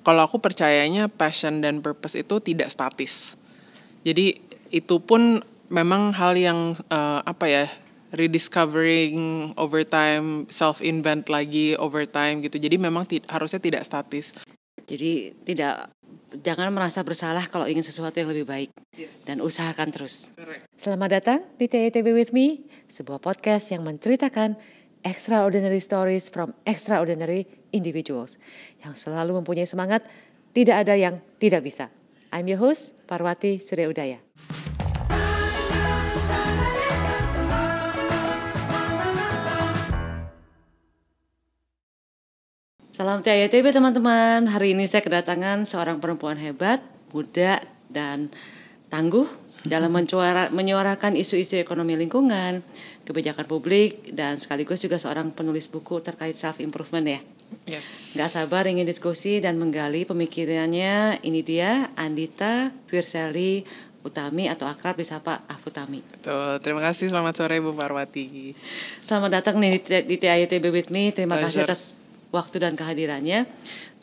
kalau aku percayanya passion dan purpose itu tidak statis. Jadi itu pun memang hal yang rediscovering over time, self-invent lagi over time gitu. Jadi memang harusnya tidak statis. Jadi jangan merasa bersalah kalau ingin sesuatu yang lebih baik. Yes. Dan usahakan terus. Correct. Selamat datang di TITB With Me, sebuah podcast yang menceritakan extraordinary stories from extraordinary individuals yang selalu mempunyai semangat, tidak ada yang tidak bisa. I'm your host, Parwati Surya Udaya. Salam TITB teman-teman. Hari ini saya kedatangan seorang perempuan hebat, muda, dan tangguh dalam menyuarakan isu-isu ekonomi lingkungan, kebijakan publik, dan sekaligus juga seorang penulis buku terkait self-improvement ya. Yes. Gak sabar ingin diskusi dan menggali pemikirannya. Ini dia Andita Firseli Utami atau akrab disapa Afutami. Betul, terima kasih. Selamat sore Bu Parwati. Selamat datang nih di TITB With Me. Terima kasih atas waktu dan kehadirannya.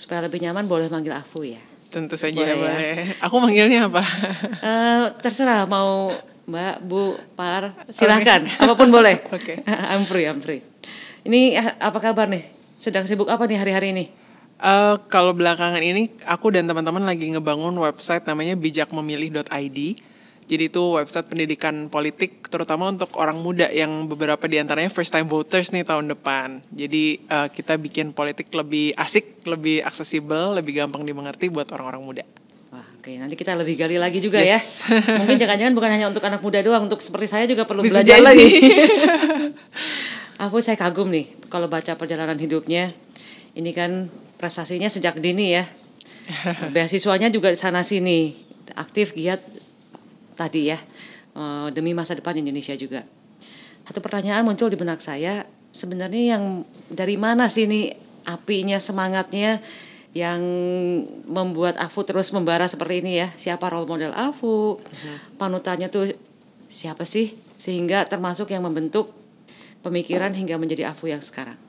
Supaya lebih nyaman boleh manggil Afu ya. Tentu saja boleh. Ya. Aku manggilnya apa? Terserah mau Mbak, Bu, Par, silahkan. Okay. Apapun boleh. Oke. I'm free. Ini apa kabar nih? Sedang sibuk apa nih hari-hari ini? Kalau belakangan ini aku dan teman-teman lagi ngebangun website namanya bijakmemilih.id. Jadi itu website pendidikan politik terutama untuk orang muda yang beberapa diantaranya first time voters nih tahun depan. Jadi kita bikin politik lebih asik, lebih aksesibel, lebih gampang dimengerti buat orang-orang muda. Wah, oke. Nanti kita lebih gali lagi juga ya. Mungkin jangan-jangan bukan hanya untuk anak muda doang, untuk seperti saya juga perlu bisa belajar jadi lagi. Saya kagum nih kalau baca perjalanan hidupnya. Ini kan prestasinya sejak dini ya. Beasiswanya juga di sana sini, aktif giat tadi ya, demi masa depan Indonesia juga. Satu pertanyaan muncul di benak saya, sebenarnya yang dari mana sih nih apinya, semangatnya yang membuat Afu terus membara seperti ini ya? Siapa role model Afu? Panutannya tuh siapa sih? Sehingga termasuk yang membentuk pemikiran hingga menjadi Afu yang sekarang.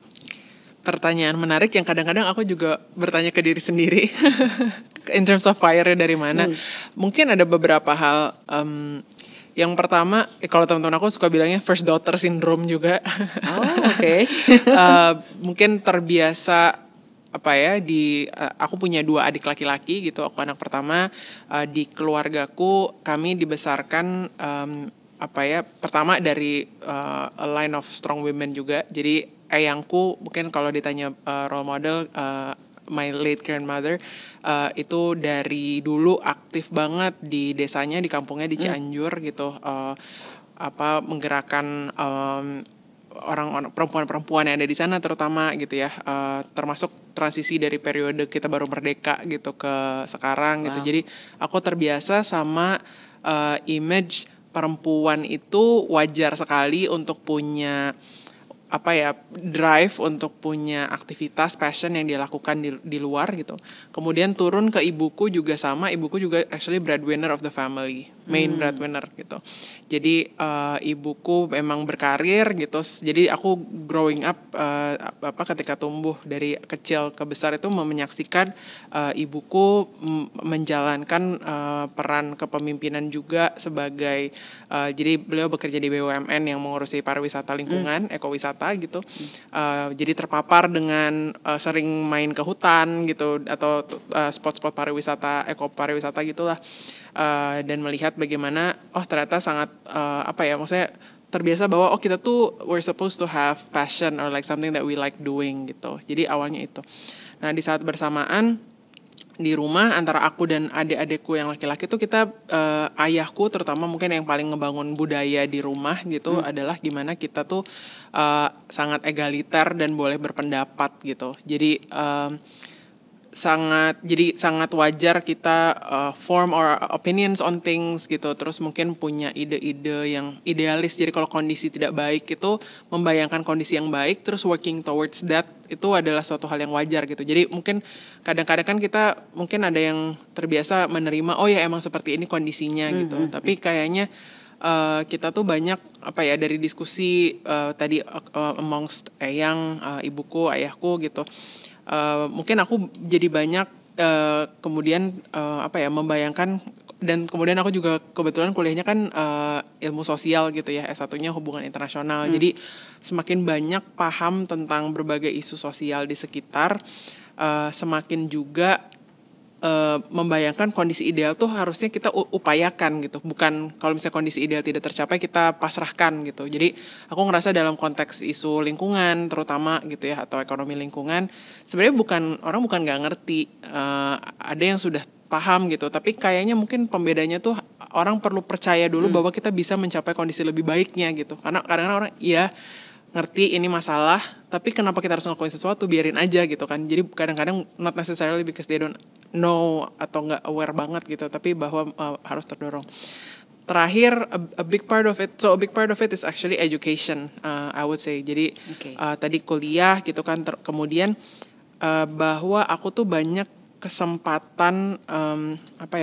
Pertanyaan menarik yang kadang-kadang aku juga bertanya ke diri sendiri. In terms of fire-nya dari mana? Mungkin ada beberapa hal. Yang pertama, kalau teman-teman aku suka bilangnya first daughter syndrome juga. Oh, oke. Mungkin terbiasa aku punya 2 adik laki-laki gitu. Aku anak pertama. Di keluargaku kami dibesarkan pertama dari a line of strong women juga. Jadi eyangku mungkin kalau ditanya role model, my late grandmother itu dari dulu aktif banget di desanya, di kampungnya di Cianjur gitu, menggerakkan orang perempuan yang ada di sana terutama gitu ya, termasuk transisi dari periode kita baru merdeka gitu ke sekarang gitu. Jadi aku terbiasa sama image perempuan itu wajar sekali untuk punya drive, untuk punya aktivitas passion yang dia lakukan di luar gitu. Kemudian turun ke ibuku juga sama, ibuku juga actually breadwinner of the family, main breadwinner gitu. Jadi ibuku memang berkarir gitu. Jadi aku growing up ketika tumbuh dari kecil ke besar itu menyaksikan ibuku menjalankan peran kepemimpinan juga sebagai jadi beliau bekerja di BUMN yang mengurusi pariwisata lingkungan, ekowisata gitu. Jadi terpapar dengan sering main ke hutan gitu atau spot-spot pariwisata, ekopariwisata gitulah. Dan melihat bagaimana ternyata sangat maksudnya terbiasa bahwa kita tuh we're supposed to have passion or like something that we like doing gitu. Jadi awalnya itu. Nah, di saat bersamaan di rumah antara aku dan adik-adikku yang laki-laki tuh kita ayahku terutama mungkin yang paling ngebangun budaya di rumah gitu adalah gimana kita tuh sangat egaliter dan boleh berpendapat gitu. Jadi sangat wajar kita form our opinions on things gitu. Terus mungkin punya ide-ide yang idealis. Jadi kalau kondisi tidak baik itu membayangkan kondisi yang baik terus working towards that itu adalah suatu hal yang wajar gitu. Jadi mungkin kadang-kadang kan kita mungkin ada yang terbiasa menerima emang seperti ini kondisinya gitu. Tapi kayaknya kita tuh banyak dari diskusi tadi amongst eyang, ibuku, ayahku gitu. Mungkin aku jadi banyak kemudian membayangkan, dan kemudian aku juga kebetulan kuliahnya kan ilmu sosial gitu ya, S1-nya hubungan internasional. Jadi semakin banyak paham tentang berbagai isu sosial di sekitar, semakin juga membayangkan kondisi ideal tuh harusnya kita upayakan gitu, bukan kalau misalnya kondisi ideal tidak tercapai kita pasrahkan gitu. Jadi aku ngerasa dalam konteks isu lingkungan terutama gitu ya, atau ekonomi lingkungan, sebenarnya orang bukan nggak ngerti, ada yang sudah paham gitu, tapi kayaknya mungkin pembedanya tuh orang perlu percaya dulu bahwa kita bisa mencapai kondisi lebih baiknya gitu. Karena kadang-kadang orang ngerti ini masalah, tapi kenapa kita harus ngelakuin sesuatu, biarin aja gitu kan. Jadi kadang-kadang not necessarily because they don't know atau nggak aware banget gitu, tapi bahwa harus terdorong. Terakhir, a big part of it is actually education, I would say. Jadi tadi kuliah gitu kan, kemudian bahwa aku tuh banyak kesempatan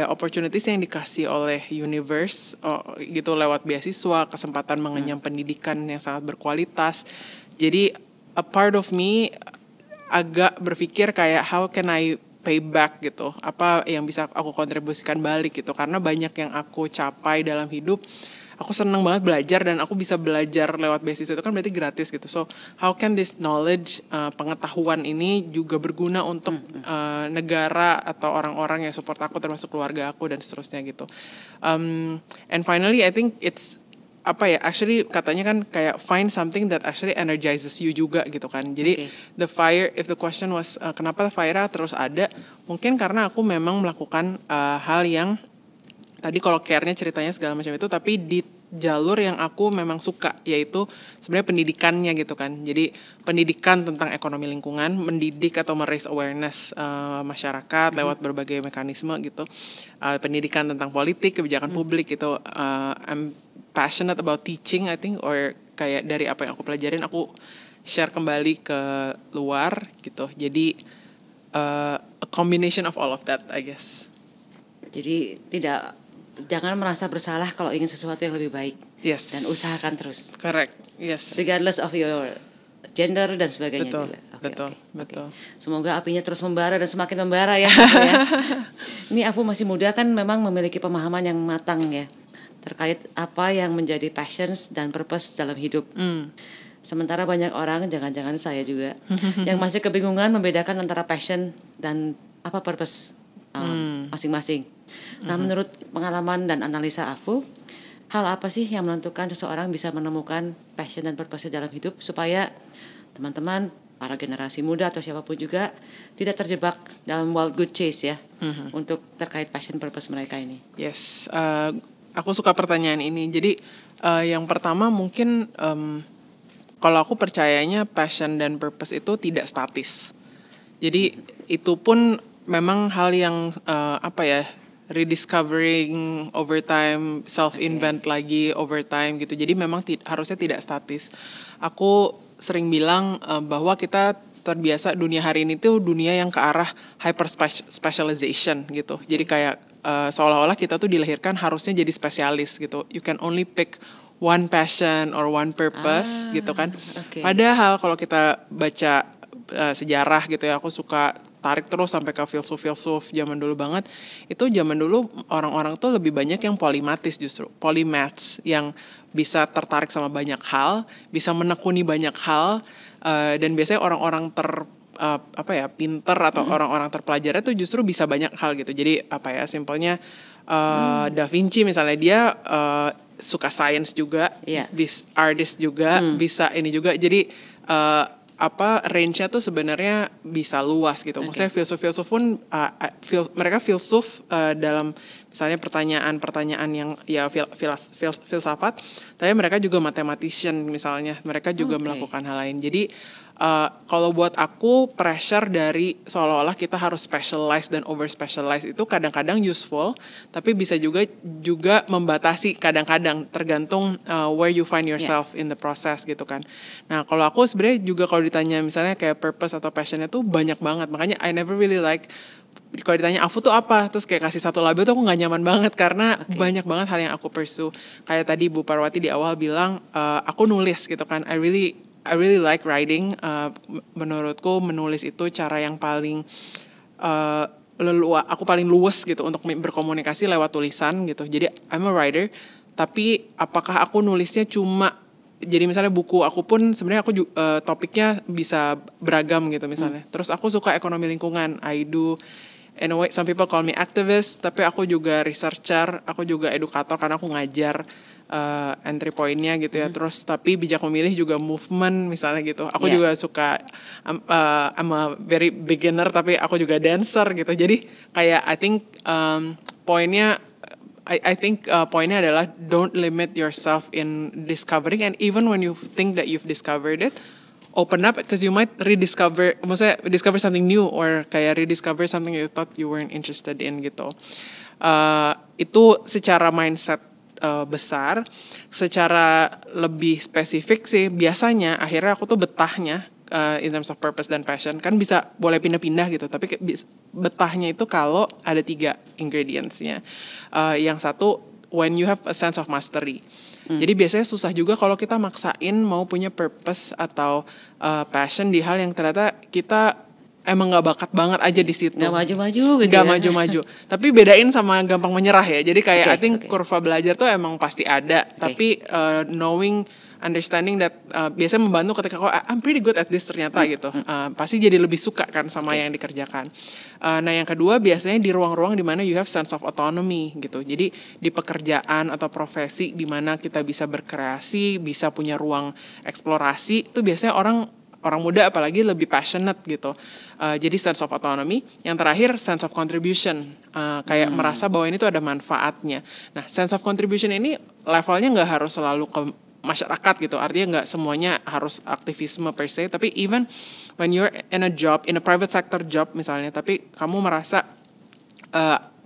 opportunities yang dikasih oleh universe gitu lewat beasiswa, kesempatan mengenyam pendidikan yang sangat berkualitas. Jadi a part of me agak berpikir kayak how can I pay back gitu, apa yang bisa aku kontribusikan balik gitu, karena banyak yang aku capai dalam hidup. Aku seneng banget belajar, dan aku bisa belajar lewat beasiswa itu kan berarti gratis gitu. So how can this knowledge, pengetahuan ini juga berguna untuk negara atau orang-orang yang support aku, termasuk keluarga aku dan seterusnya gitu. And finally I think it's actually katanya kan kayak find something that actually energizes you juga gitu kan. Jadi the fire, if the question was kenapa fire terus ada, mungkin karena aku memang melakukan hal yang tadi kalau care-nya ceritanya segala macam itu, tapi di jalur yang aku memang suka, yaitu sebenarnya pendidikannya gitu kan. Jadi pendidikan tentang ekonomi lingkungan, mendidik atau meraise awareness masyarakat lewat berbagai mekanisme gitu. Pendidikan tentang politik, kebijakan publik gitu. I'm passionate about teaching, I think, or kayak dari apa yang aku pelajarin aku share kembali ke luar gitu. Jadi a combination of all of that, I guess. Jadi jangan merasa bersalah kalau ingin sesuatu yang lebih baik. Yes. Dan usahakan terus. Correct. Yes. Regardless of your gender dan sebagainya. Betul. Semoga apinya terus membara dan semakin membara ya. Ini Afu masih muda kan, memang memiliki pemahaman yang matang ya terkait apa yang menjadi passions dan purpose dalam hidup. Sementara banyak orang, jangan-jangan saya juga, yang masih kebingungan membedakan antara passion dan apa purpose masing-masing. Nah, menurut pengalaman dan analisa Afu, hal apa sih yang menentukan seseorang bisa menemukan passion dan purpose dalam hidup, supaya teman-teman, para generasi muda atau siapapun juga tidak terjebak dalam wild goose chase ya, untuk terkait passion purpose mereka ini? Yes, aku suka pertanyaan ini. Jadi yang pertama mungkin kalau aku percayanya passion dan purpose itu tidak statis. Jadi itu pun memang hal yang rediscovering over time, self-invent lagi over time gitu. Jadi memang harusnya tidak statis. Aku sering bilang bahwa kita terbiasa dunia hari ini tuh dunia yang ke arah hyper specialization gitu. Jadi kayak seolah-olah kita tuh dilahirkan harusnya jadi spesialis gitu. You can only pick one passion or one purpose gitu kan. Padahal kalau kita baca sejarah gitu ya, aku suka tarik terus sampai ke filsuf zaman dulu banget. Itu zaman dulu orang-orang tuh lebih banyak yang polimatis, justru polymaths, yang bisa tertarik sama banyak hal, bisa menekuni banyak hal, dan biasanya orang-orang pinter atau orang-orang terpelajar itu justru bisa banyak hal gitu. Jadi simpelnya Da Vinci misalnya, dia suka science juga, artist juga, bisa ini juga. Jadi range-nya tuh sebenarnya bisa luas gitu. Maksudnya filsuf-filsuf pun mereka filsuf dalam misalnya pertanyaan-pertanyaan yang ya filsafat, tapi mereka juga mathematician misalnya. Mereka juga melakukan hal lain. Jadi kalau buat aku pressure dari seolah-olah kita harus specialize dan over specialize itu kadang-kadang useful, tapi bisa juga membatasi kadang-kadang, tergantung where you find yourself in the process gitu kan. Nah kalau aku sebenarnya juga kalau ditanya misalnya kayak purpose atau passionnya tuh banyak banget, makanya I never really like kalau ditanya Afu tuh apa, terus kayak kasih satu label tuh aku nggak nyaman banget, karena banyak banget hal yang aku pursue. Kayak tadi Bu Parwati di awal bilang aku nulis gitu kan, I really like writing. Menurutku menulis itu cara yang paling aku paling luwes gitu untuk berkomunikasi lewat tulisan gitu. Jadi I'm a writer, tapi apakah aku nulisnya cuma, jadi misalnya buku aku pun sebenarnya aku topiknya bisa beragam gitu misalnya. Terus aku suka ekonomi lingkungan, I do, in a way some people call me activist, tapi aku juga researcher, aku juga edukator karena aku ngajar entry point-nya gitu ya. Terus tapi bijak memilih juga movement misalnya gitu. Aku juga suka, I'm a very beginner tapi aku juga dancer gitu. Jadi kayak I think poinnya poinnya adalah don't limit yourself in discovering, and even when you think that you've discovered it, open up because you might maksudnya discover something new or kayak rediscover something you thought you weren't interested in gitu. Itu secara mindset besar. Secara lebih spesifik sih biasanya akhirnya aku tuh betahnya in terms of purpose dan passion kan bisa boleh pindah-pindah gitu, tapi betahnya itu kalau ada 3 ingredientsnya. Yang satu, when you have a sense of mastery. Jadi biasanya susah juga kalau kita maksain mau punya purpose atau passion di hal yang ternyata kita emang nggak bakat banget aja di situ. Nggak maju-maju gitu. Nggak maju-maju. Tapi bedain sama gampang menyerah ya. Jadi kayak I think kurva belajar tuh emang pasti ada. Tapi understanding that biasanya membantu ketika I'm pretty good at this ternyata gitu. Pasti jadi lebih suka kan sama yang dikerjakan. Nah yang kedua biasanya di ruang-ruang di mana you have sense of autonomy gitu. Jadi di pekerjaan atau profesi di mana kita bisa berkreasi, bisa punya ruang eksplorasi, itu biasanya orang muda apalagi lebih passionate gitu. Jadi sense of autonomy. Yang terakhir sense of contribution. Kayak merasa bahwa ini tuh ada manfaatnya. Nah sense of contribution ini levelnya nggak harus selalu ke masyarakat gitu. Artinya nggak semuanya harus aktivisme per se. Tapi even when you're in a job, in a private sector job misalnya, tapi kamu merasa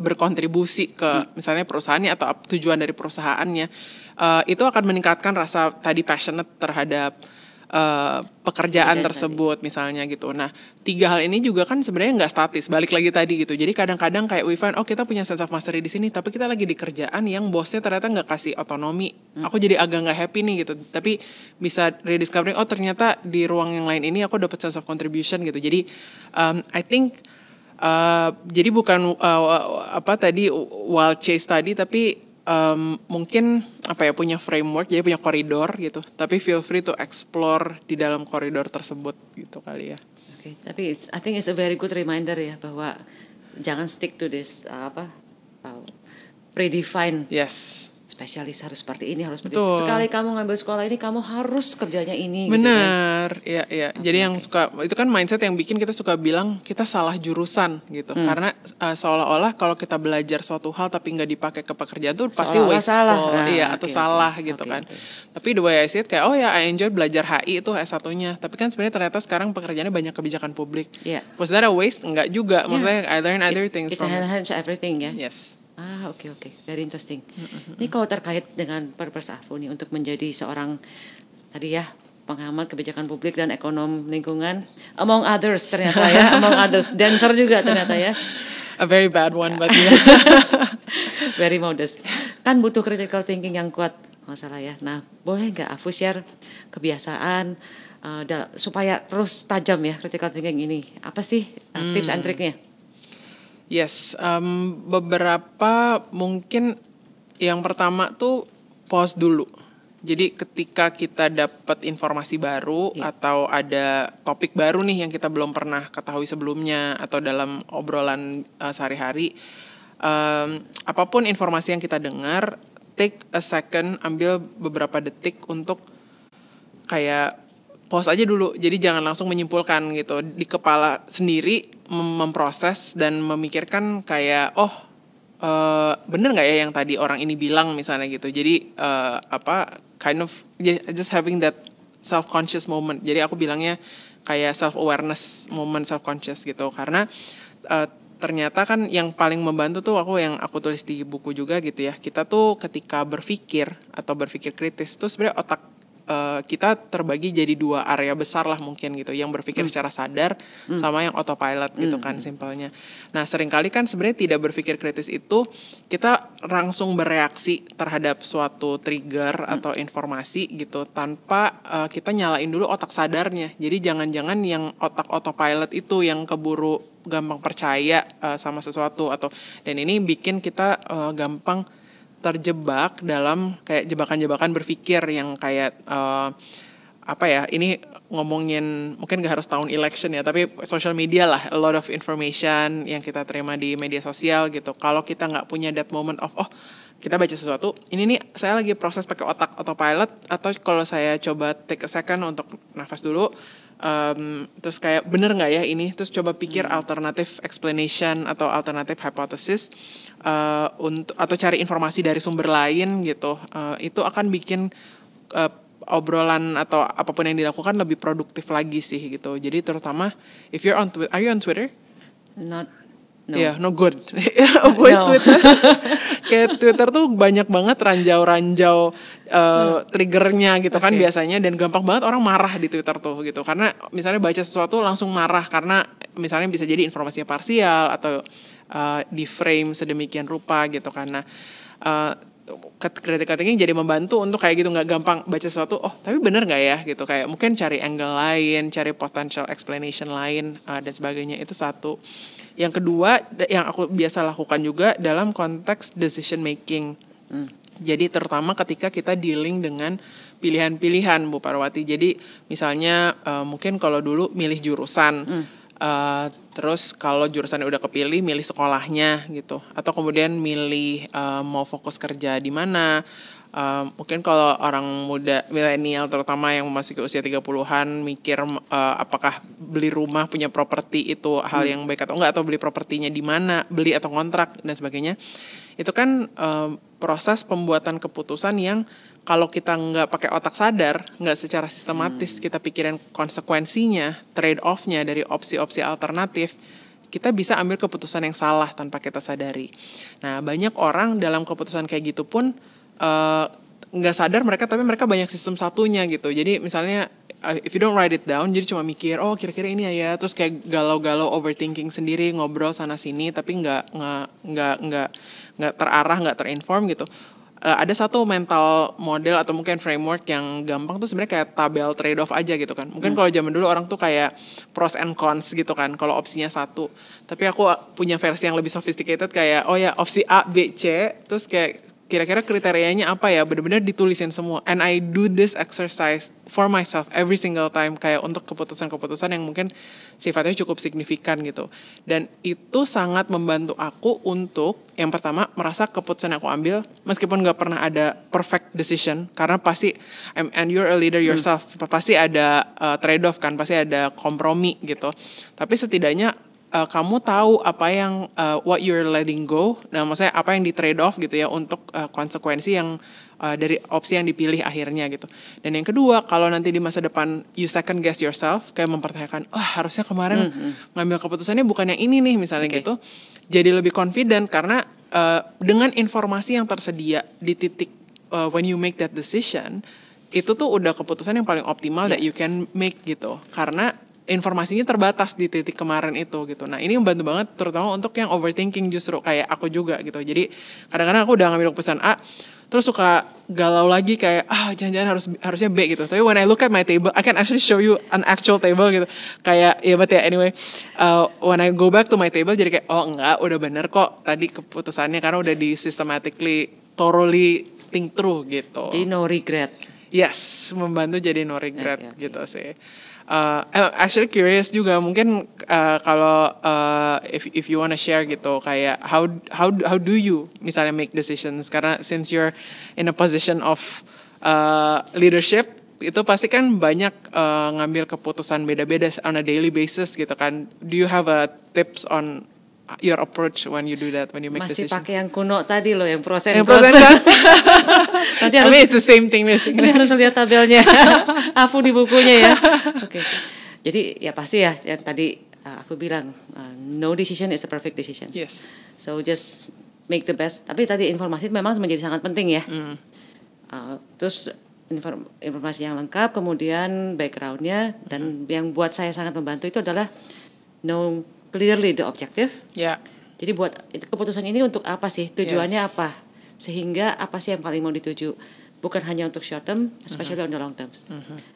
berkontribusi ke misalnya perusahaannya atau tujuan dari perusahaannya, itu akan meningkatkan rasa tadi passionate terhadap pekerjaan tersebut misalnya gitu. Nah 3 hal ini juga kan sebenarnya nggak statis, balik lagi tadi gitu. Jadi kadang-kadang kayak we find kita punya sense of mastery di sini, tapi kita lagi di kerjaan yang bosnya ternyata nggak kasih otonomi. Aku jadi agak nggak happy nih gitu. Tapi bisa rediscovering ternyata di ruang yang lain ini aku dapat sense of contribution gitu. Jadi I think jadi bukan tadi wild chase tadi, tapi mungkin punya framework, jadi punya koridor gitu, tapi feel free to explore di dalam koridor tersebut gitu kali ya. Oke, tapi I think it's a very good reminder ya bahwa jangan stick to this predefine. Yes. Spesialis harus seperti ini, harus seperti itu. Sekali kamu ngambil sekolah ini, kamu harus kerjanya ini. Benar, gitu kan? Iya. Jadi yang suka, itu kan mindset yang bikin kita suka bilang kita salah jurusan gitu. Karena seolah-olah kalau kita belajar suatu hal tapi nggak dipakai ke pekerjaan tuh pasti wasteful, atau salah gitu kan. Tapi the way I see it kayak I enjoy belajar HI itu S1-nya. Tapi kan sebenarnya ternyata sekarang pekerjaannya banyak kebijakan publik. Was that a waste? Enggak juga. Maksudnya I learn other things from it. It enhance everything ya. Yes. Oke. Very interesting. Ini kalau terkait dengan purpose Afu nih untuk menjadi seorang tadi ya pengamat kebijakan publik dan ekonom lingkungan, among others ternyata ya, among others, dancer juga ternyata ya. A very bad one but yeah. Very modest. Kan butuh critical thinking yang kuat, nggak salah ya. Nah, boleh nggak Afu share kebiasaan supaya terus tajam ya critical thinking ini? Apa sih tips and triknya? Yes, beberapa mungkin yang pertama tuh pause dulu. Jadi ketika kita dapat informasi baru atau ada topik baru nih yang kita belum pernah ketahui sebelumnya atau dalam obrolan sehari-hari, apapun informasi yang kita dengar, take a second, ambil beberapa detik untuk kayak pause aja dulu. Jadi jangan langsung menyimpulkan gitu. Di kepala sendiri memproses dan memikirkan kayak bener nggak ya yang tadi orang ini bilang misalnya gitu. Jadi kind of just having that self conscious moment. Jadi aku bilangnya kayak self awareness moment, self conscious gitu. Karena ternyata kan yang paling membantu tuh yang aku tulis di buku juga gitu ya. Kita tuh ketika berpikir atau berpikir kritis tuh sebenarnya otak kita terbagi jadi 2 area besar lah mungkin gitu, yang berpikir secara sadar sama yang autopilot gitu kan simpelnya. Nah seringkali kan sebenarnya tidak berpikir kritis itu kita langsung bereaksi terhadap suatu trigger atau informasi gitu tanpa kita nyalain dulu otak sadarnya. Jadi jangan-jangan yang otak autopilot itu yang keburu gampang percaya sama sesuatu dan ini bikin kita gampang terjebak dalam kayak jebakan-jebakan berpikir yang kayak ini ngomongin mungkin gak harus tahun election ya, tapi social media lah, a lot of information yang kita terima di media sosial gitu. Kalau kita nggak punya that moment of kita baca sesuatu, ini nih saya lagi proses pakai otak autopilot, atau kalau saya coba take a second untuk nafas dulu, terus kayak bener nggak ya ini, terus coba pikir alternative explanation atau alternative hypothesis atau cari informasi dari sumber lain gitu, itu akan bikin obrolan atau apapun yang dilakukan lebih produktif lagi sih gitu. Jadi terutama if you're on Twitter, are you on Twitter? No. Yeah, no good. Gue no. Twitter, kayak Twitter tuh banyak banget ranjau-ranjau triggernya gitu kan biasanya, dan gampang banget orang marah di Twitter tuh gitu. Karena misalnya baca sesuatu langsung marah karena misalnya bisa jadi informasinya parsial atau di frame sedemikian rupa gitu. Karena critical thinking jadi membantu untuk kayak gitu, nggak gampang baca sesuatu tapi bener nggak ya gitu, kayak mungkin cari angle lain, cari potential explanation lain dan sebagainya. Itu satu. Yang kedua yang aku biasa lakukan juga dalam konteks decision making. Jadi terutama ketika kita dealing dengan pilihan-pilihan, Bu Parwati. Jadi misalnya mungkin kalau dulu milih jurusan, terus kalau jurusannya udah kepilih, milih sekolahnya gitu, atau kemudian milih mau fokus kerja di mana. Mungkin kalau orang muda milenial terutama yang memasuki usia 30-an mikir apakah beli rumah, punya properti itu hal yang baik atau enggak, atau beli propertinya di mana, beli atau kontrak dan sebagainya. Itu kan proses pembuatan keputusan yang kalau kita nggak pakai otak sadar, nggak secara sistematis kita pikirin konsekuensinya, trade off-nya dari opsi-opsi alternatif, kita bisa ambil keputusan yang salah tanpa kita sadari. Nah, banyak orang dalam keputusan kayak gitu pun nggak sadar tapi mereka banyak sistem satunya gitu. Jadi misalnya if you don't write it down, jadi cuma mikir kira-kira ini ya, terus kayak galau-galau overthinking sendiri, ngobrol sana sini tapi nggak terarah, nggak terinform gitu. Ada satu mental model atau mungkin framework yang gampang tuh sebenarnya kayak tabel trade off aja gitu kan. Mungkin kalau zaman dulu orang tuh kayak pros and cons gitu kan, kalau opsinya satu. Tapi aku punya versi yang lebih sophisticated kayak opsi A, B, C, terus kayak kira-kira kriterianya apa ya, benar-benar ditulisin semua. And I do this exercise for myself every single time, kayak untuk keputusan-keputusan yang mungkin sifatnya cukup signifikan gitu. Dan itu sangat membantu aku untuk yang pertama merasa keputusan yang aku ambil meskipun gak pernah ada perfect decision, karena pasti and you're a leader yourself, pasti ada trade off kan, pasti ada kompromi gitu. Tapi setidaknya kamu tahu apa yang what you're letting go, nah maksudnya apa yang di trade off gitu ya untuk konsekuensi yang dari opsi yang dipilih akhirnya gitu. Dan yang kedua, kalau nanti di masa depan you second guess yourself, kayak mempertanyakan harusnya kemarin ngambil keputusannya bukan yang ini nih misalnya gitu, jadi lebih confident karena dengan informasi yang tersedia di titik when you make that decision, itu tuh udah keputusan yang paling optimal that you can make gitu, karena informasinya terbatas di titik kemarin itu gitu. Nah ini membantu banget terutama untuk yang overthinking, justru kayak aku juga gitu. Jadi kadang-kadang aku udah ngambil keputusan A, terus suka galau lagi kayak jangan-jangan harusnya B gitu. Tapi when I look at my table, I can actually show you an actual table gitu. Kayak anyway, when I go back to my table jadi kayak enggak, udah bener kok tadi keputusannya karena udah di systematically thoroughly think through gitu. Jadi no regret. Yes, membantu jadi no regret gitu sih. Actually curious juga mungkin kalau if you wanna share gitu kayak how do you misalnya make decisions, karena since you're in a position of leadership itu pasti kan banyak ngambil keputusan beda-beda on a daily basis gitu kan. Do you have a tips on your approach when you do that, when you make decisions? Masih pakai yang kuno tadi loh, yang pros and cons. Nanti harus, it's the same thing basically. Ini harus lihat tabelnya. Afu di bukunya ya. Oke. Jadi ya pasti ya yang tadi Afu bilang no decision is a perfect decision. Yes. So just make the best. Tapi tadi informasi memang menjadi sangat penting ya. Terus informasi yang lengkap, kemudian backgroundnya, dan yang buat saya sangat membantu itu adalah know clearly the objective. Ya. Jadi buat keputusan ini untuk apa sih? Tujuannya apa? Sehingga apa sih yang paling mau dituju? Bukan hanya untuk short term, especially on the long term.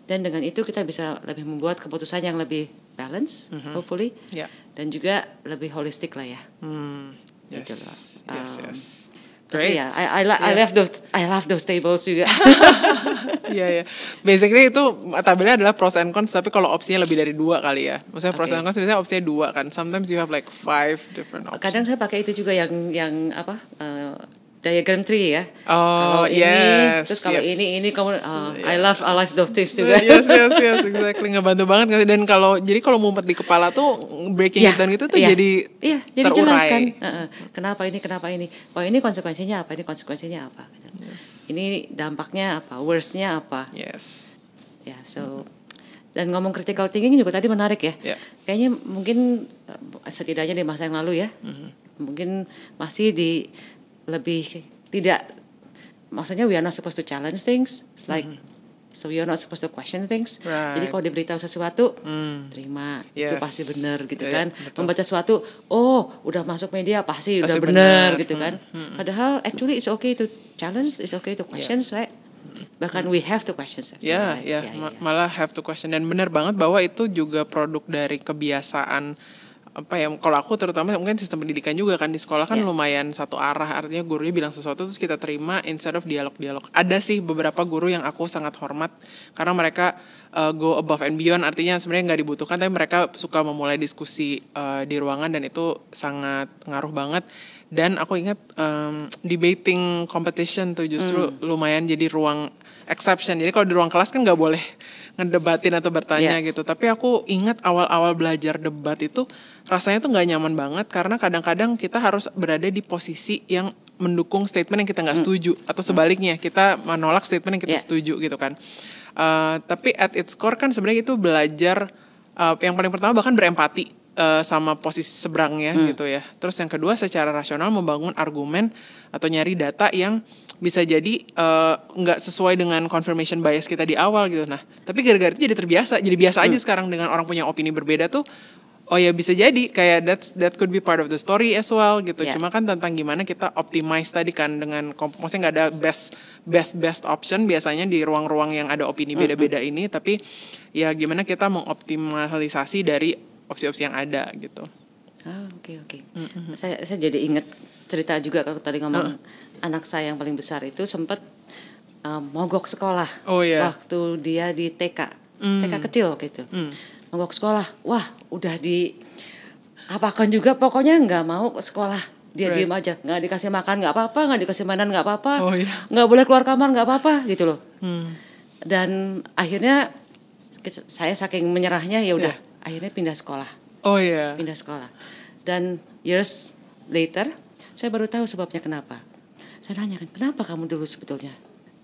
Dan dengan itu kita bisa lebih membuat keputusan yang lebih balance, hopefully. dan juga lebih holistik lah ya. Yes. Gitu loh. Yes. Tapi Great. ya, I love those tables juga. Iya. Basically itu tabelnya adalah pros and cons, tapi kalau opsinya lebih dari 2 kali ya. Maksudnya pros and cons biasanya opsinya 2 kan. Sometimes you have like 5 different options. Kadang saya pakai itu juga yang apa diagram tree ya. Oh, kalau ini yes, terus kalau yes. ini kamu I love those things juga. Yes, exactly, ngebantu banget. Dan kalau mumpet di kepala tuh breaking it down gitu tuh jadi jelas kan. Kenapa ini? Oh ini konsekuensinya apa? Ini dampaknya apa? Worstnya apa? Yes. Ya, so dan ngomong critical thinking juga tadi menarik ya. Kayaknya mungkin setidaknya di masa yang lalu ya, mungkin masih di lebih tidak, maksudnya we are not supposed to challenge things, like so we are not supposed to question things. Right. Jadi kalau diberitahu sesuatu, terima, itu pasti benar gitu kan. Betul. Membaca sesuatu, udah masuk media pasti udah Pasti benar benar. gitu kan. Padahal actually it's okay to challenge, it's okay to question, right? Bahkan we have to question. Malah have to question. Dan benar banget bahwa itu juga produk dari kebiasaan kalau aku terutama mungkin sistem pendidikan juga kan, di sekolah kan lumayan satu arah, artinya gurunya bilang sesuatu terus kita terima instead of dialog. Ada sih beberapa guru yang aku sangat hormat karena mereka go above and beyond, artinya sebenarnya nggak dibutuhkan tapi mereka suka memulai diskusi di ruangan, dan itu sangat ngaruh banget. Dan aku ingat debating competition tuh justru lumayan jadi ruang exception. Jadi kalau di ruang kelas kan nggak boleh ngedebatin atau bertanya gitu. Tapi aku ingat awal-awal belajar debat itu rasanya tuh nggak nyaman banget karena kadang-kadang kita harus berada di posisi yang mendukung statement yang kita nggak setuju, atau sebaliknya kita menolak statement yang kita setuju gitu kan. Tapi at its core kan sebenarnya itu belajar yang paling pertama bahkan berempati sama posisi seberangnya gitu ya. Terus yang kedua secara rasional membangun argumen atau nyari data yang bisa jadi nggak sesuai dengan confirmation bias kita di awal gitu. Nah, tapi gara-gara itu jadi biasa aja sekarang dengan orang punya opini berbeda tuh. Oh ya bisa jadi kayak that could be part of the story as well gitu. Cuma kan tentang gimana kita optimize tadi kan dengan maksudnya nggak ada best option biasanya di ruang-ruang yang ada opini beda-beda ini, tapi ya gimana kita mengoptimalisasi dari opsi-opsi yang ada gitu. Oke. Saya jadi ingat cerita juga kalau tadi ngomong anak saya yang paling besar itu sempat mogok sekolah waktu dia di TK kecil gitu. Mogok sekolah, wah udah diapakan juga, pokoknya nggak mau sekolah, dia diem aja, nggak dikasih makan nggak apa-apa, nggak dikasih mainan nggak apa-apa, nggak boleh keluar kamar nggak apa-apa gitu loh. Dan akhirnya saya saking menyerahnya ya udah akhirnya pindah sekolah. Pindah sekolah. Dan years later saya baru tahu sebabnya kenapa. Saya nanya kan, kenapa kamu dulu sebetulnya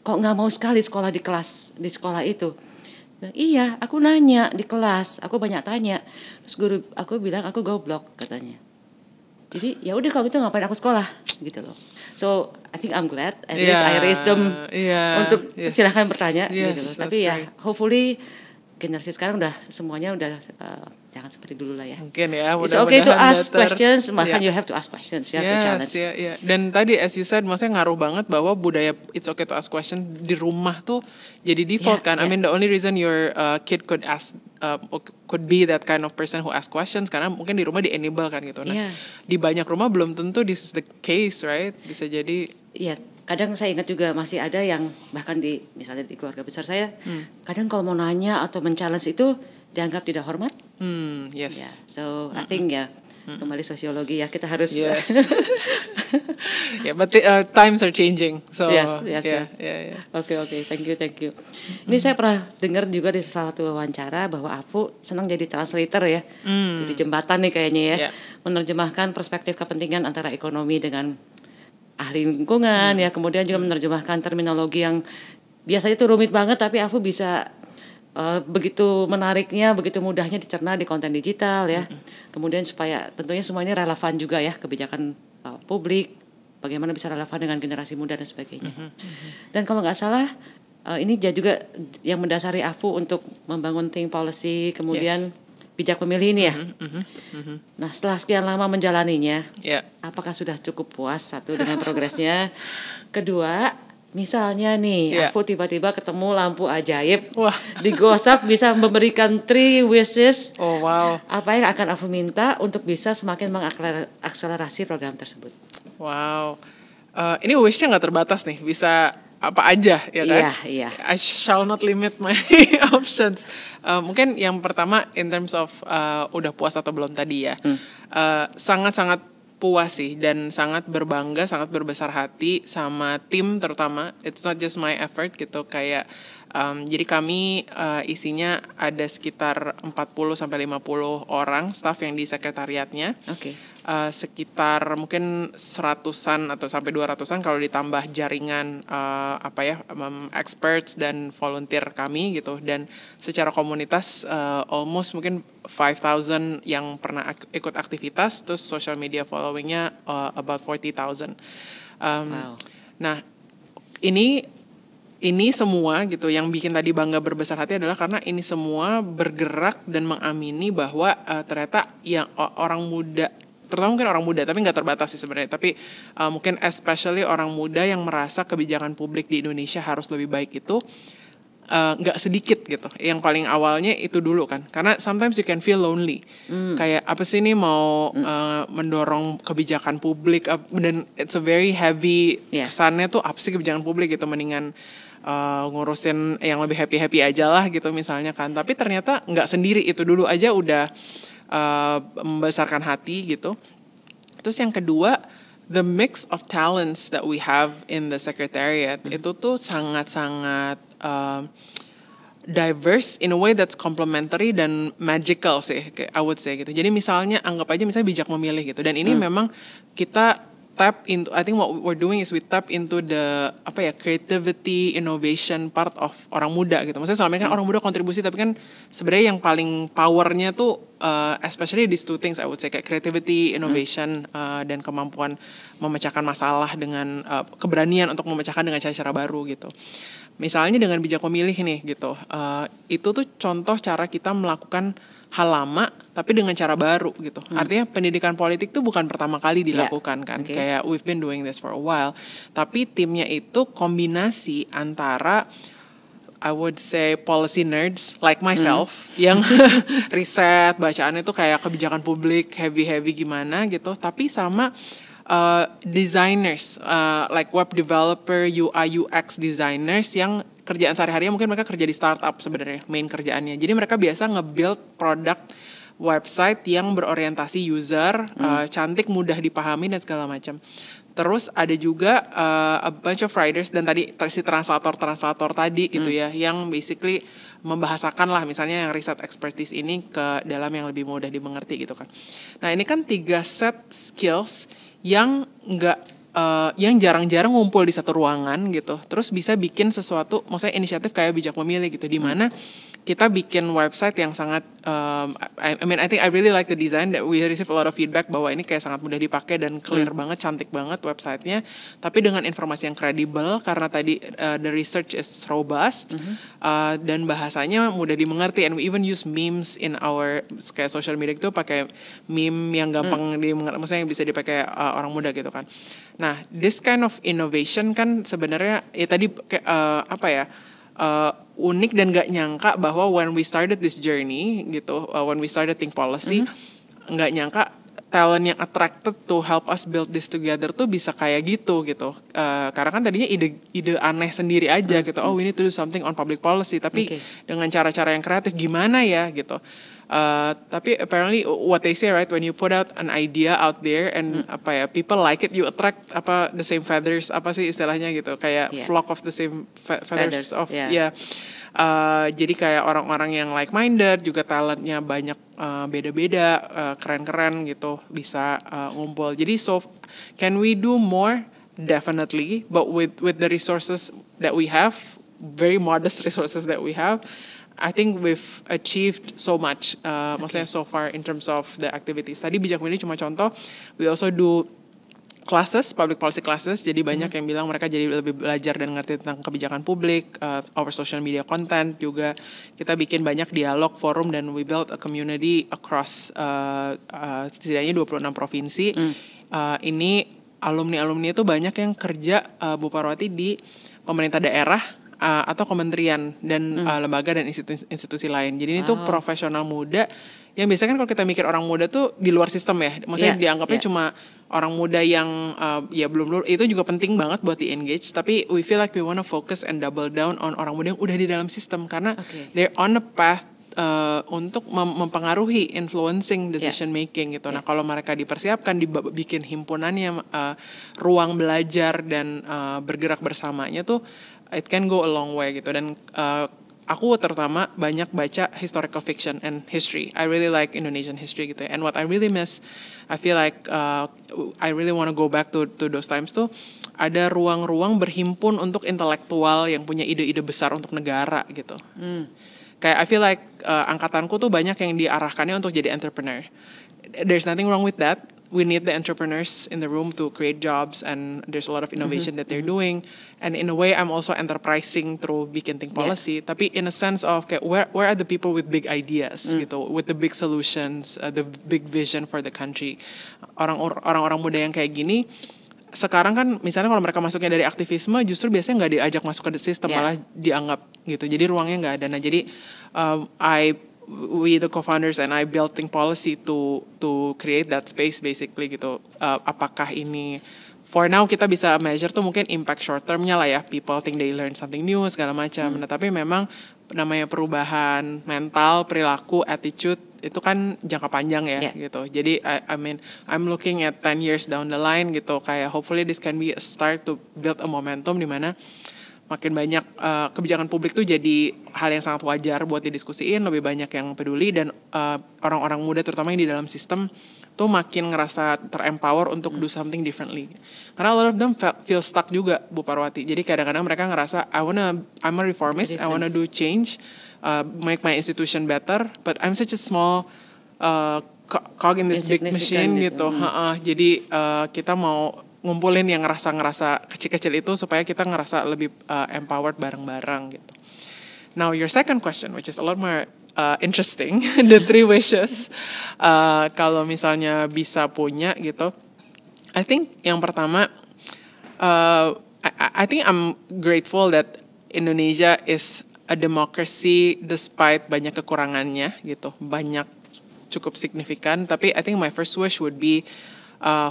kok nggak mau sekali sekolah di sekolah itu? Nah, iya, aku nanya di kelas, aku banyak tanya. Terus guru aku bilang aku goblok katanya. Jadi ya udah kalau gitu ngapain aku sekolah gitu loh. So I think I'm glad at least I raised them untuk silahkan bertanya gitu loh. Tapi ya hopefully generasi sekarang udah semuanya udah jangan seperti dulu lah ya. Mungkin ya. It's okay to ask questions, bahkan you have to ask questions, you have to challenge. Dan tadi as you said, maksudnya ngaruh banget bahwa budaya it's okay to ask question di rumah tuh jadi default kan. I mean the only reason your kid could ask could be that kind of person who ask questions karena mungkin di rumah di enable kan gitu. Nah, di banyak rumah belum tentu this is the case, right? Bisa jadi. Kadang saya ingat juga masih ada yang bahkan misalnya di keluarga besar saya, kadang kalau mau nanya atau men-challenge itu dianggap tidak hormat. So I think kembali sosiologi ya kita harus. But times are changing. So yes. Okay, thank you. Ini saya pernah dengar juga di salah satu wawancara bahwa Afu senang jadi translator ya, jadi jembatan nih kayaknya ya, menerjemahkan perspektif kepentingan antara ekonomi dengan ahli lingkungan ya, kemudian juga menerjemahkan terminologi yang biasanya itu rumit banget tapi Afu bisa begitu menariknya, begitu mudahnya dicerna di konten digital ya. Kemudian supaya tentunya semuanya relevan juga ya, kebijakan publik, bagaimana bisa relevan dengan generasi muda dan sebagainya. Dan kalau nggak salah ini juga yang mendasari Afu untuk membangun think policy, kemudian bijak pemilih ini ya. Nah setelah sekian lama menjalaninya, apakah sudah cukup puas satu dengan progresnya? Kedua, Misalnya nih, aku tiba-tiba ketemu lampu ajaib. Wah. Di GoSap bisa memberikan 3 wishes. Oh wow. Apa yang akan aku minta untuk bisa semakin mengakselerasi program tersebut. Wow. Ini wishnya nggak terbatas nih, bisa apa aja ya kan? Iya. I shall not limit my options. Mungkin yang pertama in terms of udah puas atau belum tadi ya. Sangat-sangat puas sih dan sangat berbangga, sangat berbesar hati sama tim terutama. It's not just my effort gitu, kayak jadi kami isinya ada sekitar 40 sampai 50 orang staff yang di sekretariatnya. Oke. Sekitar mungkin 100-an atau sampai 200-an kalau ditambah jaringan experts dan volunteer kami gitu, dan secara komunitas almost mungkin 5,000 yang pernah ikut aktivitas, terus social media followingnya about 40,000. Wow. Nah ini semua gitu yang bikin tadi bangga berbesar hati adalah karena ini semua bergerak dan mengamini bahwa ternyata yang orang muda, terutama mungkin orang muda, tapi nggak terbatas sih sebenarnya, tapi mungkin especially orang muda yang merasa kebijakan publik di Indonesia harus lebih baik itu nggak sedikit gitu. Yang paling awalnya itu dulu kan, karena sometimes you can feel lonely. Kayak apa sih ini mau mendorong kebijakan publik, dan it's a very heavy kesannya tuh apa sih kebijakan publik gitu, mendingan ngurusin yang lebih happy aja lah gitu misalnya kan. Tapi ternyata nggak sendiri, itu dulu aja udah membesarkan hati gitu. Terus yang kedua, the mix of talents that we have in the secretariat itu tuh sangat-sangat diverse in a way that's complementary dan magical sih, I would say gitu. Jadi misalnya anggap aja misalnya bijak memilih gitu, dan ini memang kita tap into, I think what we're doing is we tap into the creativity, innovation part of orang muda gitu. Maksudnya selama ini kan orang muda kontribusi, tapi kan sebenarnya yang paling powernya tuh especially these two things I would say, kayak creativity, innovation, dan kemampuan memecahkan masalah dengan keberanian untuk memecahkan dengan cara-cara baru gitu. Misalnya dengan bijak memilih nih gitu, itu tuh contoh cara kita melakukan hal lama tapi dengan cara baru gitu. Artinya pendidikan politik tuh bukan pertama kali dilakukan kan. Kayak we've been doing this for a while. Tapi timnya itu kombinasi antara I would say policy nerds like myself yang riset, bacaannya tuh kayak kebijakan publik heavy gimana gitu, tapi sama designers like web developer, UI UX designers yang kerjaan sehari-harinya mungkin mereka kerja di startup sebenarnya main kerjaannya. Jadi mereka biasa nge-build produk website yang berorientasi user, cantik, mudah dipahami dan segala macam. Terus ada juga a bunch of writers dan tadi si translator tadi gitu ya, yang basically membahasakan lah misalnya yang riset expertise ini ke dalam yang lebih mudah dimengerti gitu kan. Nah ini kan 3 set skills yang yang jarang-jarang ngumpul di satu ruangan gitu, terus bisa bikin sesuatu, maksudnya inisiatif kayak bijak memilih gitu, di mana kita bikin website yang sangat I think I really like the design, that we receive a lot of feedback bahwa ini kayak sangat mudah dipakai dan clear banget, cantik banget websitenya, tapi dengan informasi yang kredibel karena tadi the research is robust, dan bahasanya mudah dimengerti, and we even use memes in our kayak social media itu, pakai meme yang gampang dimengerti, maksudnya yang bisa dipakai orang muda gitu kan. Nah, this kind of innovation kan sebenarnya ya tadi unik dan gak nyangka bahwa when we started this journey gitu, when we started Think Policy, gak nyangka talent yang attracted to help us build this together tuh bisa kayak gitu. Karena kan tadinya ide aneh sendiri aja gitu. Oh, we need to do something on public policy, tapi dengan cara-cara yang kreatif gimana ya gitu. Tapi apparently what they say, right, when you put out an idea out there and people like it, you attract the same feathers, apa sih istilahnya gitu, kayak flock of the same feathers of jadi kayak orang-orang yang like minded, juga talentnya banyak, beda-beda, keren-keren gitu, bisa ngumpul. Jadi can we do more? Definitely, but with the resources that we have, very modest resources that we have, I think we've achieved so much, maksudnya so far in terms of the activities. Tadi bijak memilih cuma contoh, we also do classes, public policy classes, jadi banyak yang bilang mereka jadi lebih belajar dan ngerti tentang kebijakan publik, our social media content juga, kita bikin banyak dialog, forum, dan we build a community across setidaknya 26 provinsi. Ini alumni-alumni itu banyak yang kerja, Bu Parwati, di pemerintah daerah atau kementerian dan lembaga dan institusi lain. Jadi ini tuh profesional muda yang biasanya kan kalau kita mikir orang muda tuh di luar sistem ya. Maksudnya dianggapnya cuma orang muda yang ya belum lulus. Itu juga penting banget buat di engage. Tapi we feel like we wanna focus and double down on orang muda yang udah di dalam sistem karena they're on a path untuk mempengaruhi influencing decision making gitu. Nah kalau mereka dipersiapkan, dibikin himpunannya, ruang belajar dan bergerak bersamanya tuh, it can go a long way gitu. Dan aku terutama banyak baca historical fiction and history. I really like Indonesian history gitu. And what I really miss, I feel like I really want to go back to those times tuh. Ada ruang-ruang berhimpun untuk intelektual yang punya ide-ide besar untuk negara gitu. Kayak I feel like angkatanku tuh banyak yang diarahkannya untuk jadi entrepreneur. There's nothing wrong with that. We need the entrepreneurs in the room to create jobs, and there's a lot of innovation that they're doing. And in a way, I'm also enterprising through Bikin Think Policy. Tapi in a sense of kayak where are the people with big ideas gitu, with the big solutions, the big vision for the country. Orang-orang muda yang kayak gini. Sekarang kan misalnya kalau mereka masuknya dari aktivisme justru biasanya nggak diajak masuk ke sistem, malah dianggap gitu. Jadi ruangnya nggak ada. Nah jadi we the co-founders and I built Think Policy to create that space basically gitu. Apakah ini for now kita bisa measure tuh mungkin impact short termnya lah ya, people think they learn something new segala macam. Nah tapi memang namanya perubahan mental, perilaku, attitude itu kan jangka panjang ya gitu. Jadi I mean I'm looking at 10 years down the line gitu, kayak hopefully this can be a start to build a momentum di mana makin banyak kebijakan publik tuh jadi hal yang sangat wajar buat didiskusiin, lebih banyak yang peduli, dan orang-orang muda terutama yang di dalam sistem tuh makin ngerasa terempower untuk do something differently. Karena a lot of them feel stuck juga, Bu Parwati. Jadi kadang-kadang mereka ngerasa I'm a reformist, I wanna do change, make my institution better, but I'm such a small cog in this big machine gitu. Jadi kita mau ngumpulin yang ngerasa kecil-kecil itu supaya kita ngerasa lebih empowered bareng-bareng gitu. Now your second question, which is a lot more interesting, the 3 wishes. Kalau misalnya bisa punya gitu, I think yang pertama, I think I'm grateful that Indonesia is a democracy despite banyak kekurangannya gitu, banyak cukup signifikan. Tapi I think my first wish would be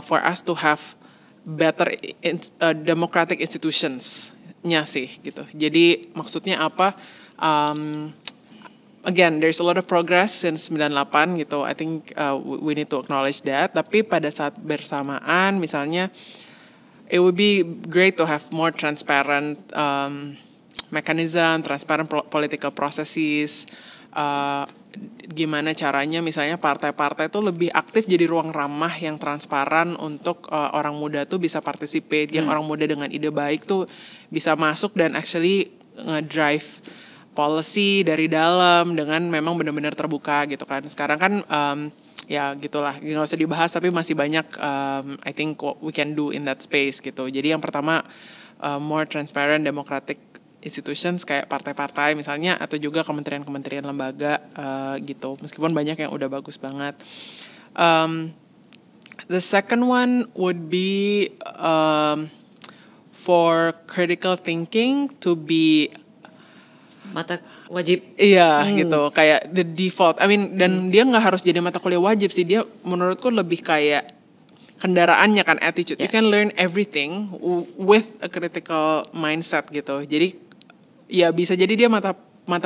for us to have better democratic institutions-nya sih gitu. Jadi maksudnya apa? Again, there's a lot of progress since 98 gitu. I think we need to acknowledge that. Tapi pada saat bersamaan, misalnya, it would be great to have more transparent mechanism, transparent political processes. Gimana caranya misalnya partai-partai itu lebih aktif jadi ruang ramah yang transparan untuk orang muda tuh bisa participate, yang orang muda dengan ide baik tuh bisa masuk dan actually ngedrive policy dari dalam dengan memang benar-benar terbuka gitu kan. Sekarang kan ya gitulah, nggak usah dibahas, tapi masih banyak I think what we can do in that space gitu. Jadi yang pertama more transparent democratic institutions kayak partai-partai misalnya, atau juga kementerian-kementerian lembaga gitu, meskipun banyak yang udah bagus banget. The second one would be for critical thinking to be mata wajib. Iya gitu, kayak the default. I mean, dan dia nggak harus jadi mata kuliah wajib sih, dia menurutku lebih kayak kendaraannya kan, attitude. You can learn everything with a critical mindset gitu. Jadi ya bisa jadi dia mata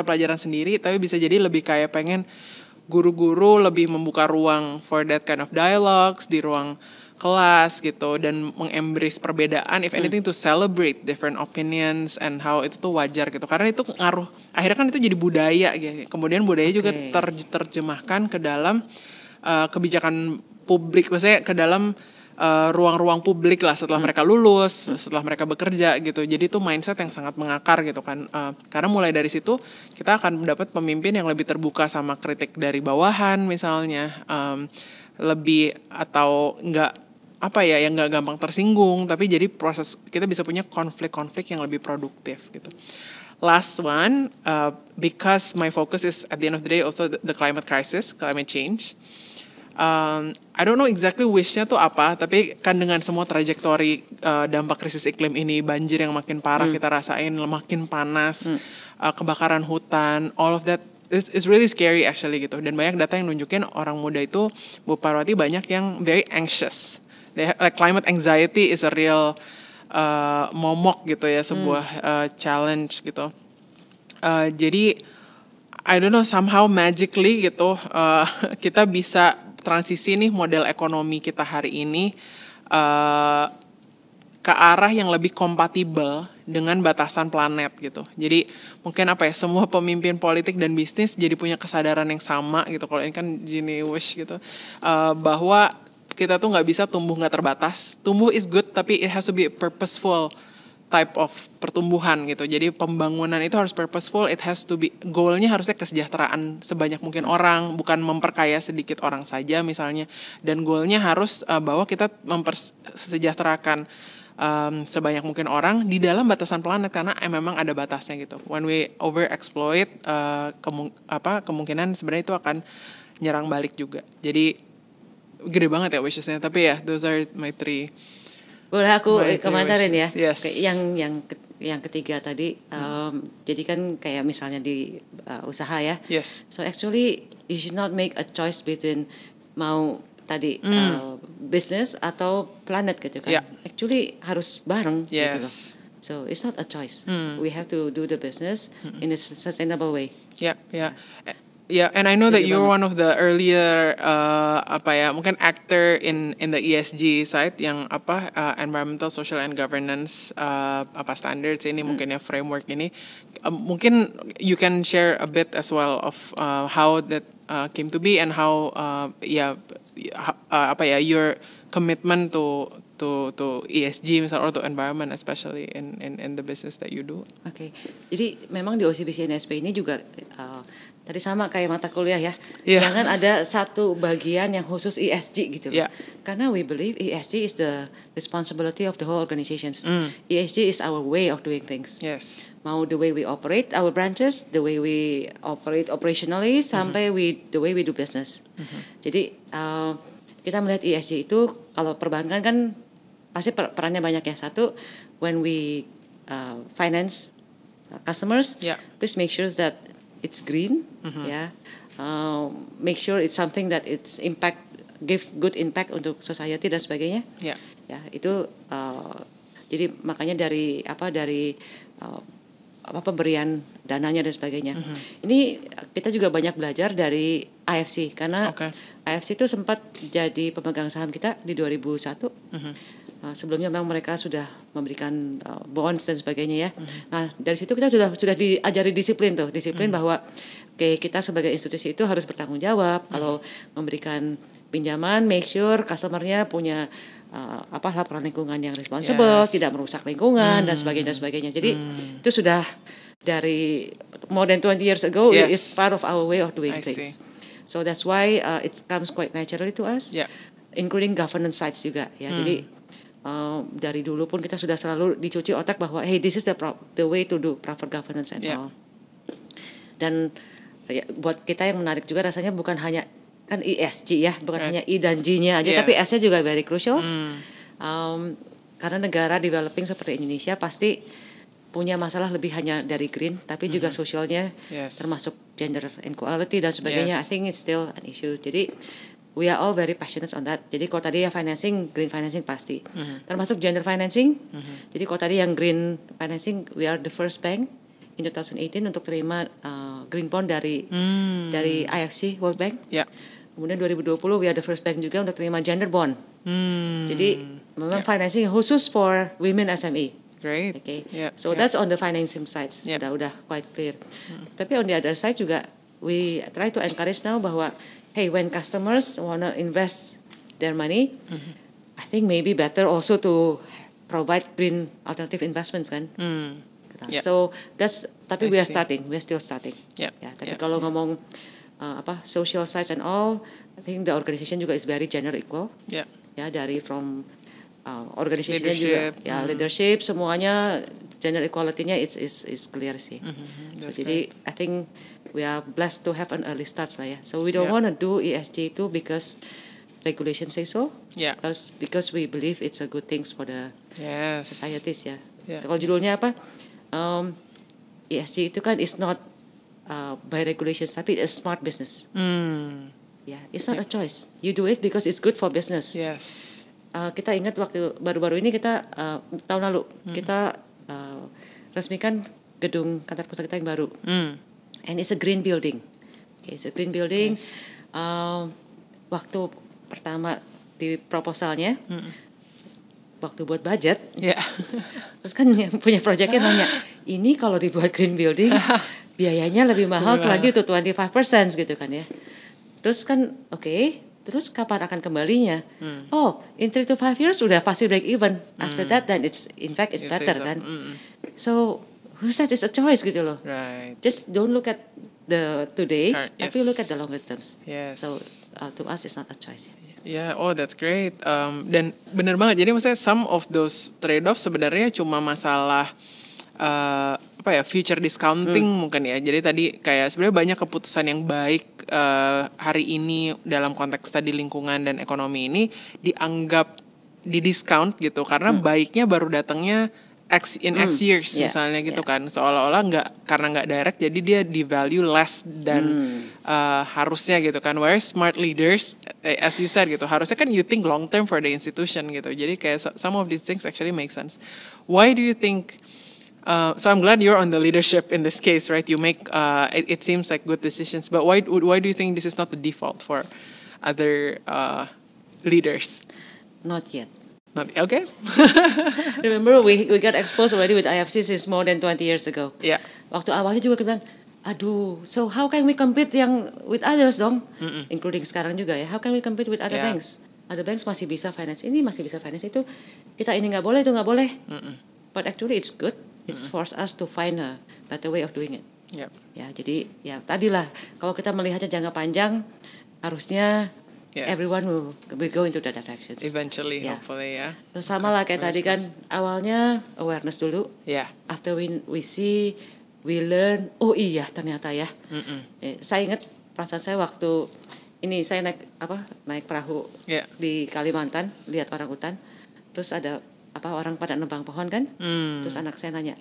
pelajaran sendiri, tapi bisa jadi lebih kayak pengen guru-guru lebih membuka ruang for that kind of dialogues di ruang kelas gitu, dan mengembrace perbedaan, if anything to celebrate different opinions and how itu tuh wajar gitu, karena itu ngaruh, akhirnya kan itu jadi budaya gitu. Kemudian budaya juga terjemahkan ke dalam kebijakan publik, maksudnya ke dalam ruang-ruang publik lah setelah mereka lulus, setelah mereka bekerja gitu. Jadi itu mindset yang sangat mengakar gitu kan. Karena mulai dari situ kita akan mendapat pemimpin yang lebih terbuka sama kritik dari bawahan misalnya, lebih atau enggak yang nggak gampang tersinggung, tapi jadi proses kita bisa punya konflik-konflik yang lebih produktif gitu. Last one, because my focus is at the end of the day also the climate crisis, climate change. I don't know exactly wish-nya tuh apa, tapi kan dengan semua trajektori dampak krisis iklim ini, banjir yang makin parah kita rasain, makin panas, kebakaran hutan, all of that is really scary actually gitu. Dan banyak data yang nunjukin orang muda itu, Bu Parwati, banyak yang very anxious. Like climate anxiety is a real momok gitu ya, sebuah challenge gitu. Jadi I don't know, somehow magically gitu kita bisa transisi nih model ekonomi kita hari ini ke arah yang lebih kompatibel dengan batasan planet gitu. Jadi mungkin apa ya, semua pemimpin politik dan bisnis jadi punya kesadaran yang sama gitu. Kalau ini kan Gini Wish gitu, bahwa kita tuh nggak bisa tumbuh nggak terbatas. Tumbuh is good, tapi it has to be purposeful type of pertumbuhan gitu. Jadi pembangunan itu harus purposeful, it has to be, goalnya harusnya kesejahteraan sebanyak mungkin orang, bukan memperkaya sedikit orang saja misalnya. Dan goalnya harus bahwa kita mempersejahterakan sebanyak mungkin orang di dalam batasan planet, karena memang ada batasnya gitu. When we overexploit, kemungkinan sebenarnya itu akan nyerang balik juga. Jadi gede banget ya wishesnya, tapi ya those are my three. Boleh aku komentarin ya. Yes. Yang ketiga tadi, jadi kan kayak misalnya di usaha ya. Yes. So actually you should not make a choice between mau tadi business atau planet gitu kan. Yeah. Actually harus bareng gitu loh. Yes. So it's not a choice. We have to do the business in a sustainable way. Yeah. Yeah, and I know that you're one of the earlier mungkin actor in the ESG side yang environmental, social and governance standards ini mungkin ya, framework ini. Mungkin you can share a bit as well of how that came to be and how your commitment to ESG misalnya, or to environment especially in the business that you do. Oke. Jadi memang di OCBC NSP ini juga tadi sama kayak mata kuliah ya. Yeah. Jangan ada satu bagian yang khusus ESG gitu. Yeah. Karena we believe ESG is the responsibility of the whole organizations. ESG is our way of doing things. Yes. Mau the way we operate our branches, the way we operate operationally, sampai the way we do business. Jadi kita melihat ESG itu, kalau perbankan kan pasti perannya banyak ya. Satu, when we finance customers, please make sure that it's green, make sure it's something that it's give good impact untuk society dan sebagainya. Ya, itu jadi makanya dari pemberian dananya dan sebagainya. Ini kita juga banyak belajar dari IFC, karena IFC itu sempat jadi pemegang saham kita di 2001. Sebelumnya memang mereka sudah memberikan bonds dan sebagainya ya. Nah, dari situ kita sudah diajari disiplin bahwa kita sebagai institusi itu harus bertanggung jawab. Kalau memberikan pinjaman, make sure customer-nya punya laporan lingkungan yang responsible, tidak merusak lingkungan dan sebagainya. Jadi itu sudah dari more than 20 years ago, is part of our way of doing things. So that's why it comes quite naturally to us, including governance sides juga ya. Jadi dari dulu pun kita sudah selalu dicuci otak bahwa hey, this is the way to do proper governance and all. Dan buat kita yang menarik juga rasanya bukan hanya kan ESG ya, bukan hanya I dan G-nya aja, tapi S-nya juga very crucial. Karena negara developing seperti Indonesia pasti punya masalah lebih hanya dari green, tapi juga sosialnya, termasuk gender inequality dan sebagainya. I think it's still an issue. Jadi we are all very passionate on that. Jadi kalau tadi ya financing, green financing pasti. Termasuk gender financing. Jadi kalau tadi yang green financing, we are the first bank in 2018 untuk terima green bond dari IFC World Bank. Kemudian 2020 we are the first bank juga untuk terima gender bond. Jadi memang financing khusus for women SME. Great. Okay. So that's on the financing side. Udah quite clear. Tapi on the other side juga we try to encourage now bahwa hey, when customers wanna invest their money, I think maybe better also to provide green alternative investments kan. So tapi we are still starting. Tapi kalau ngomong social sides and all, I think the organization juga is very gender equal. Ya, dari from organizationnya juga, leadership semuanya gender equality-nya is clear sih. Jadi I think we are blessed to have an early start lah ya. So we don't want to do ESG itu because regulation say so. Yeah. Because we believe it's a good things for the Yes. societies ya. Yeah. Kalau judulnya apa? ESG itu kan is not by regulations tapi it's smart business. Yeah, it's not a choice. You do it because it's good for business. Yes. Kita ingat waktu baru-baru ini kita tahun lalu kita resmikan gedung kantor pusat kita yang baru. And it's a green building. Okay, it's a green building. Yes. Waktu pertama di proposalnya, waktu buat budget, Yeah. terus kan yang punya proyeknya nanya, ini kalau dibuat green building biayanya lebih mahal lagi tuh 25% gitu kan ya. Terus kan oke, terus kapan akan kembalinya? Oh, in 3 to 5 years udah pasti break even. After that then it's better kan. So who said it's a choice gitu loh. Right. Just don't look at the today's, Yes. tapi look at the longer terms. Yes. So to us it's not a choice. Yeah, oh that's great. Dan bener banget. Jadi maksudnya some of those trade-off sebenarnya cuma masalah future discounting mungkin ya. Jadi tadi kayak sebenarnya banyak keputusan yang baik hari ini dalam konteks tadi lingkungan dan ekonomi ini dianggap di discount gitu karena baiknya baru datangnya X years misalnya gitu kan, seolah-olah karena nggak direct jadi dia di value less dan harusnya gitu kan. Whereas smart leaders as you said gitu harusnya kan you think long term for the institution gitu. Jadi kayak some of these things actually make sense. Why do you think? So I'm glad you're on the leadership in this case, right? You make it seems like good decisions, but why do you think this is not the default for other leaders? Not yet. Not okay. Remember we got exposed already with IFC since more than 20 years ago. Yeah. Waktu awalnya juga kita bilang, aduh, so how can we compete yang with others dong? Including sekarang juga ya. How can we compete with other banks? Other banks masih bisa finance ini, masih bisa finance itu. Kita ini nggak boleh, itu nggak boleh. But actually it's good. It's forced us to find a better way of doing it. Yep. Ya, jadi ya tadilah kalau kita melihatnya jangka panjang harusnya everyone will go into that direction. Eventually, hopefully ya. Terus sama lah kayak tadi kan awalnya awareness dulu. Yeah. After we see, we learn. Oh iya ternyata ya. Saya ingat perasaan saya waktu ini saya naik perahu di Kalimantan lihat orang hutan. Terus ada orang pada nebang pohon kan. Terus anak saya nanya,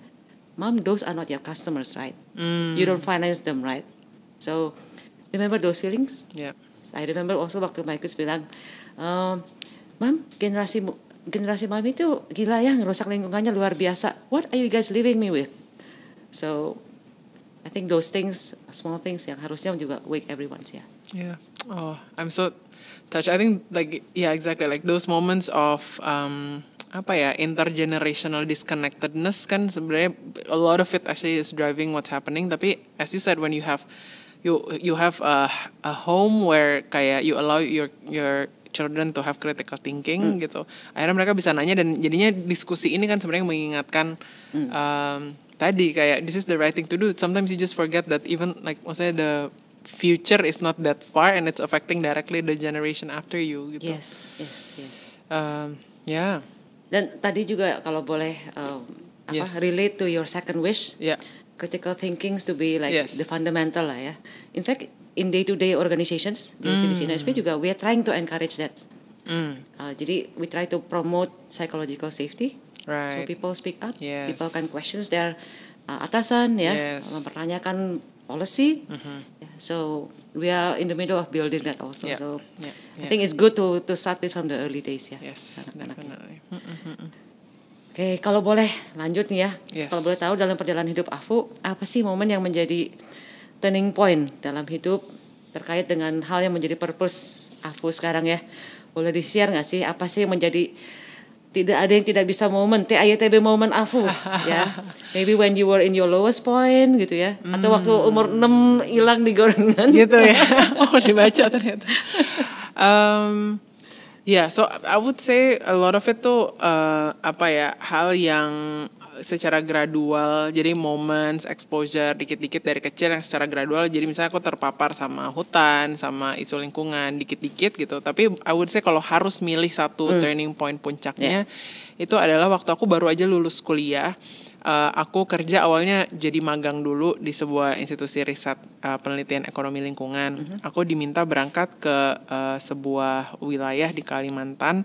Mom, those are not your customers, right? You don't finance them, right? So remember those feelings? Yeah. I remember also waktu my kids bilang, Mom, generasi mami itu gila ya, ngerusak lingkungannya luar biasa. What are you guys leaving me with? So I think those things, small things yang harusnya juga wake everyone ya. Yeah. Oh, I'm so touched. I think exactly like those moments of intergenerational disconnectedness kan sebenarnya a lot of it actually is driving what's happening. Tapi as you said, when you have a home where kayak you allow your children to have critical thinking gitu, akhirnya mereka bisa nanya dan jadinya diskusi ini kan sebenarnya mengingatkan tadi kayak this is the right thing to do. Sometimes you just forget that even like maksudnya the future is not that far and it's affecting directly the generation after you gitu. Yes. Yeah. Dan tadi juga kalau boleh relate to your second wish. Yeah. Critical thinking to be like the fundamental lah ya. In fact, in day-to-day organizations di OCBC NSP juga we are trying to encourage that. Jadi we try to promote psychological safety. Right. So people speak up, Yes. people can question their atasan ya, mempertanyakan policy. So we are in the middle of building that also. Yeah. So I think it's good to start this from the early days ya. Yes. Definitely. Oke, kalau boleh lanjut nih ya. Yes. Kalau boleh tahu dalam perjalanan hidup Afu, apa sih momen yang menjadi turning point dalam hidup terkait dengan hal yang menjadi purpose Afu sekarang ya? Boleh di-share nggak sih apa sih yang menjadi tidak ada yang tidak bisa momen TAYTB momen Afu ya? Maybe when you were in your lowest point gitu ya, atau waktu umur 6 hilang di gorengan. Gitu ya. Oh, dibaca ternyata. Yeah, so I would say a lot of it tuh hal yang secara gradual, jadi moments, exposure dikit-dikit dari kecil yang secara gradual. Jadi misalnya aku terpapar sama hutan, sama isu lingkungan dikit-dikit gitu. Tapi I would say kalau harus milih satu turning point puncaknya, itu adalah waktu aku baru aja lulus kuliah. aku kerja awalnya jadi magang dulu di sebuah institusi riset penelitian ekonomi lingkungan. Aku diminta berangkat ke sebuah wilayah di Kalimantan,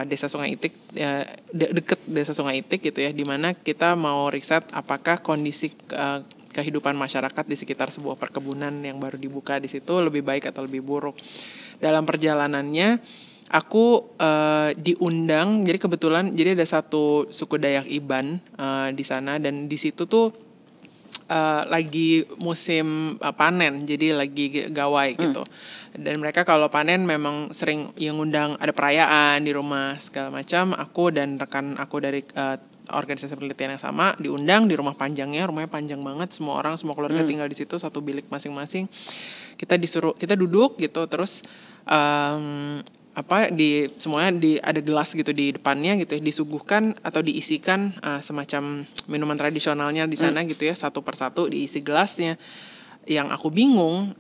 Desa Sungai Itik, deket Desa Sungai Itik gitu ya, di mana kita mau riset apakah kondisi kehidupan masyarakat di sekitar sebuah perkebunan yang baru dibuka di situ lebih baik atau lebih buruk. Dalam perjalanannya aku diundang, jadi kebetulan jadi ada satu suku Dayak Iban di sana, dan di situ tuh lagi musim panen, jadi lagi gawai gitu. Dan mereka kalau panen memang sering yang ngundang, ada perayaan di rumah segala macam. Aku dan rekan aku dari organisasi penelitian yang sama diundang di rumahnya panjang banget, semua keluarga tinggal di situ, satu bilik masing-masing. Kita duduk gitu, terus semuanya ada gelas gitu di depannya gitu ya, disuguhkan atau diisikan semacam minuman tradisionalnya di sana gitu ya, satu persatu diisi gelasnya. Yang aku bingung,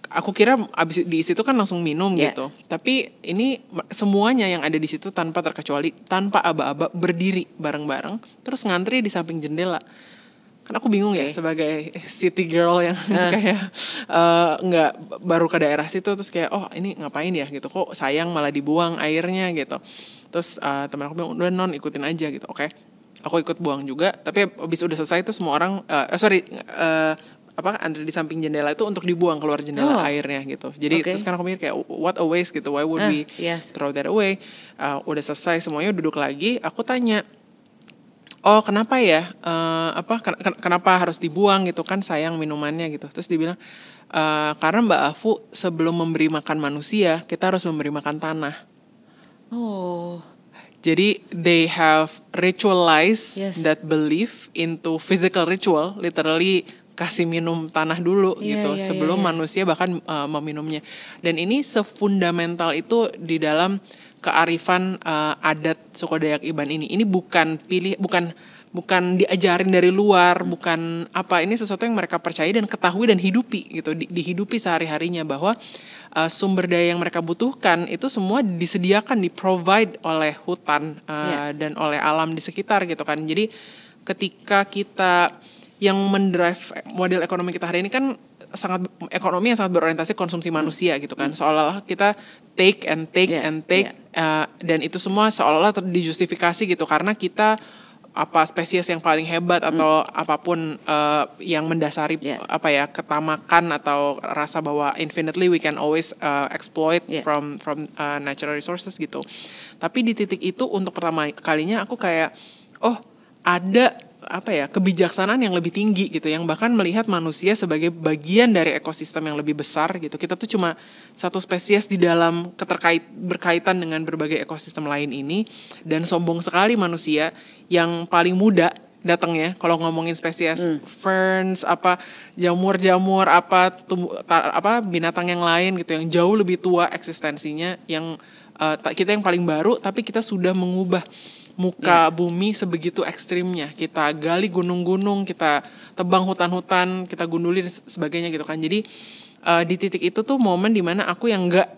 aku kira abis diisi itu kan langsung minum gitu, tapi ini semuanya yang ada di situ tanpa terkecuali, tanpa aba-aba, berdiri bareng-bareng terus ngantri di samping jendela. Kan aku bingung ya sebagai city girl yang kayak nggak baru ke daerah situ, terus kayak ini ngapain ya gitu, kok sayang malah dibuang airnya gitu. Terus teman aku bilang udah non, ikutin aja gitu. Oke. Aku ikut buang juga, tapi abis udah selesai itu semua orang antri di samping jendela itu untuk dibuang keluar jendela airnya gitu. Jadi terus kan aku mikir kayak what a waste gitu, why would we throw that away. Udah selesai semuanya, duduk lagi, aku tanya, kenapa ya, kenapa harus dibuang gitu kan, sayang minumannya gitu. Terus dibilang karena Mbak Afu, sebelum memberi makan manusia kita harus memberi makan tanah. Jadi they have ritualized that belief into physical ritual, literally kasih minum tanah dulu gitu sebelum manusia bahkan meminumnya. Dan ini sefundamental itu di dalam kearifan adat suku Dayak Iban ini. Ini bukan diajarin dari luar, bukan apa, ini sesuatu yang mereka percaya dan ketahui dan hidupi gitu, dihidupi sehari-harinya, bahwa sumber daya yang mereka butuhkan itu semua disediakan, di-provide oleh hutan dan oleh alam di sekitar gitu kan. Jadi ketika kita yang mendrive model ekonomi kita hari ini kan ekonomi yang sangat berorientasi konsumsi manusia gitu kan, seolah-olah kita take and take dan itu semua seolah-olah dijustifikasi gitu karena kita spesies yang paling hebat atau apapun yang mendasari ketamakan atau rasa bahwa infinitely we can always exploit from natural resources gitu. Tapi di titik itu untuk pertama kalinya aku kayak ada kebijaksanaan yang lebih tinggi gitu, yang bahkan melihat manusia sebagai bagian dari ekosistem yang lebih besar gitu. Kita tuh cuma satu spesies di dalam berkaitan dengan berbagai ekosistem lain ini, dan sombong sekali manusia yang paling muda datangnya kalau ngomongin spesies ferns, jamur-jamur, binatang yang lain gitu yang jauh lebih tua eksistensinya, yang kita yang paling baru, tapi kita sudah mengubah muka bumi sebegitu ekstrimnya. Kita gali gunung-gunung, kita tebang hutan-hutan, kita gunduli dan sebagainya gitu kan. Jadi di titik itu tuh momen dimana aku yang enggak.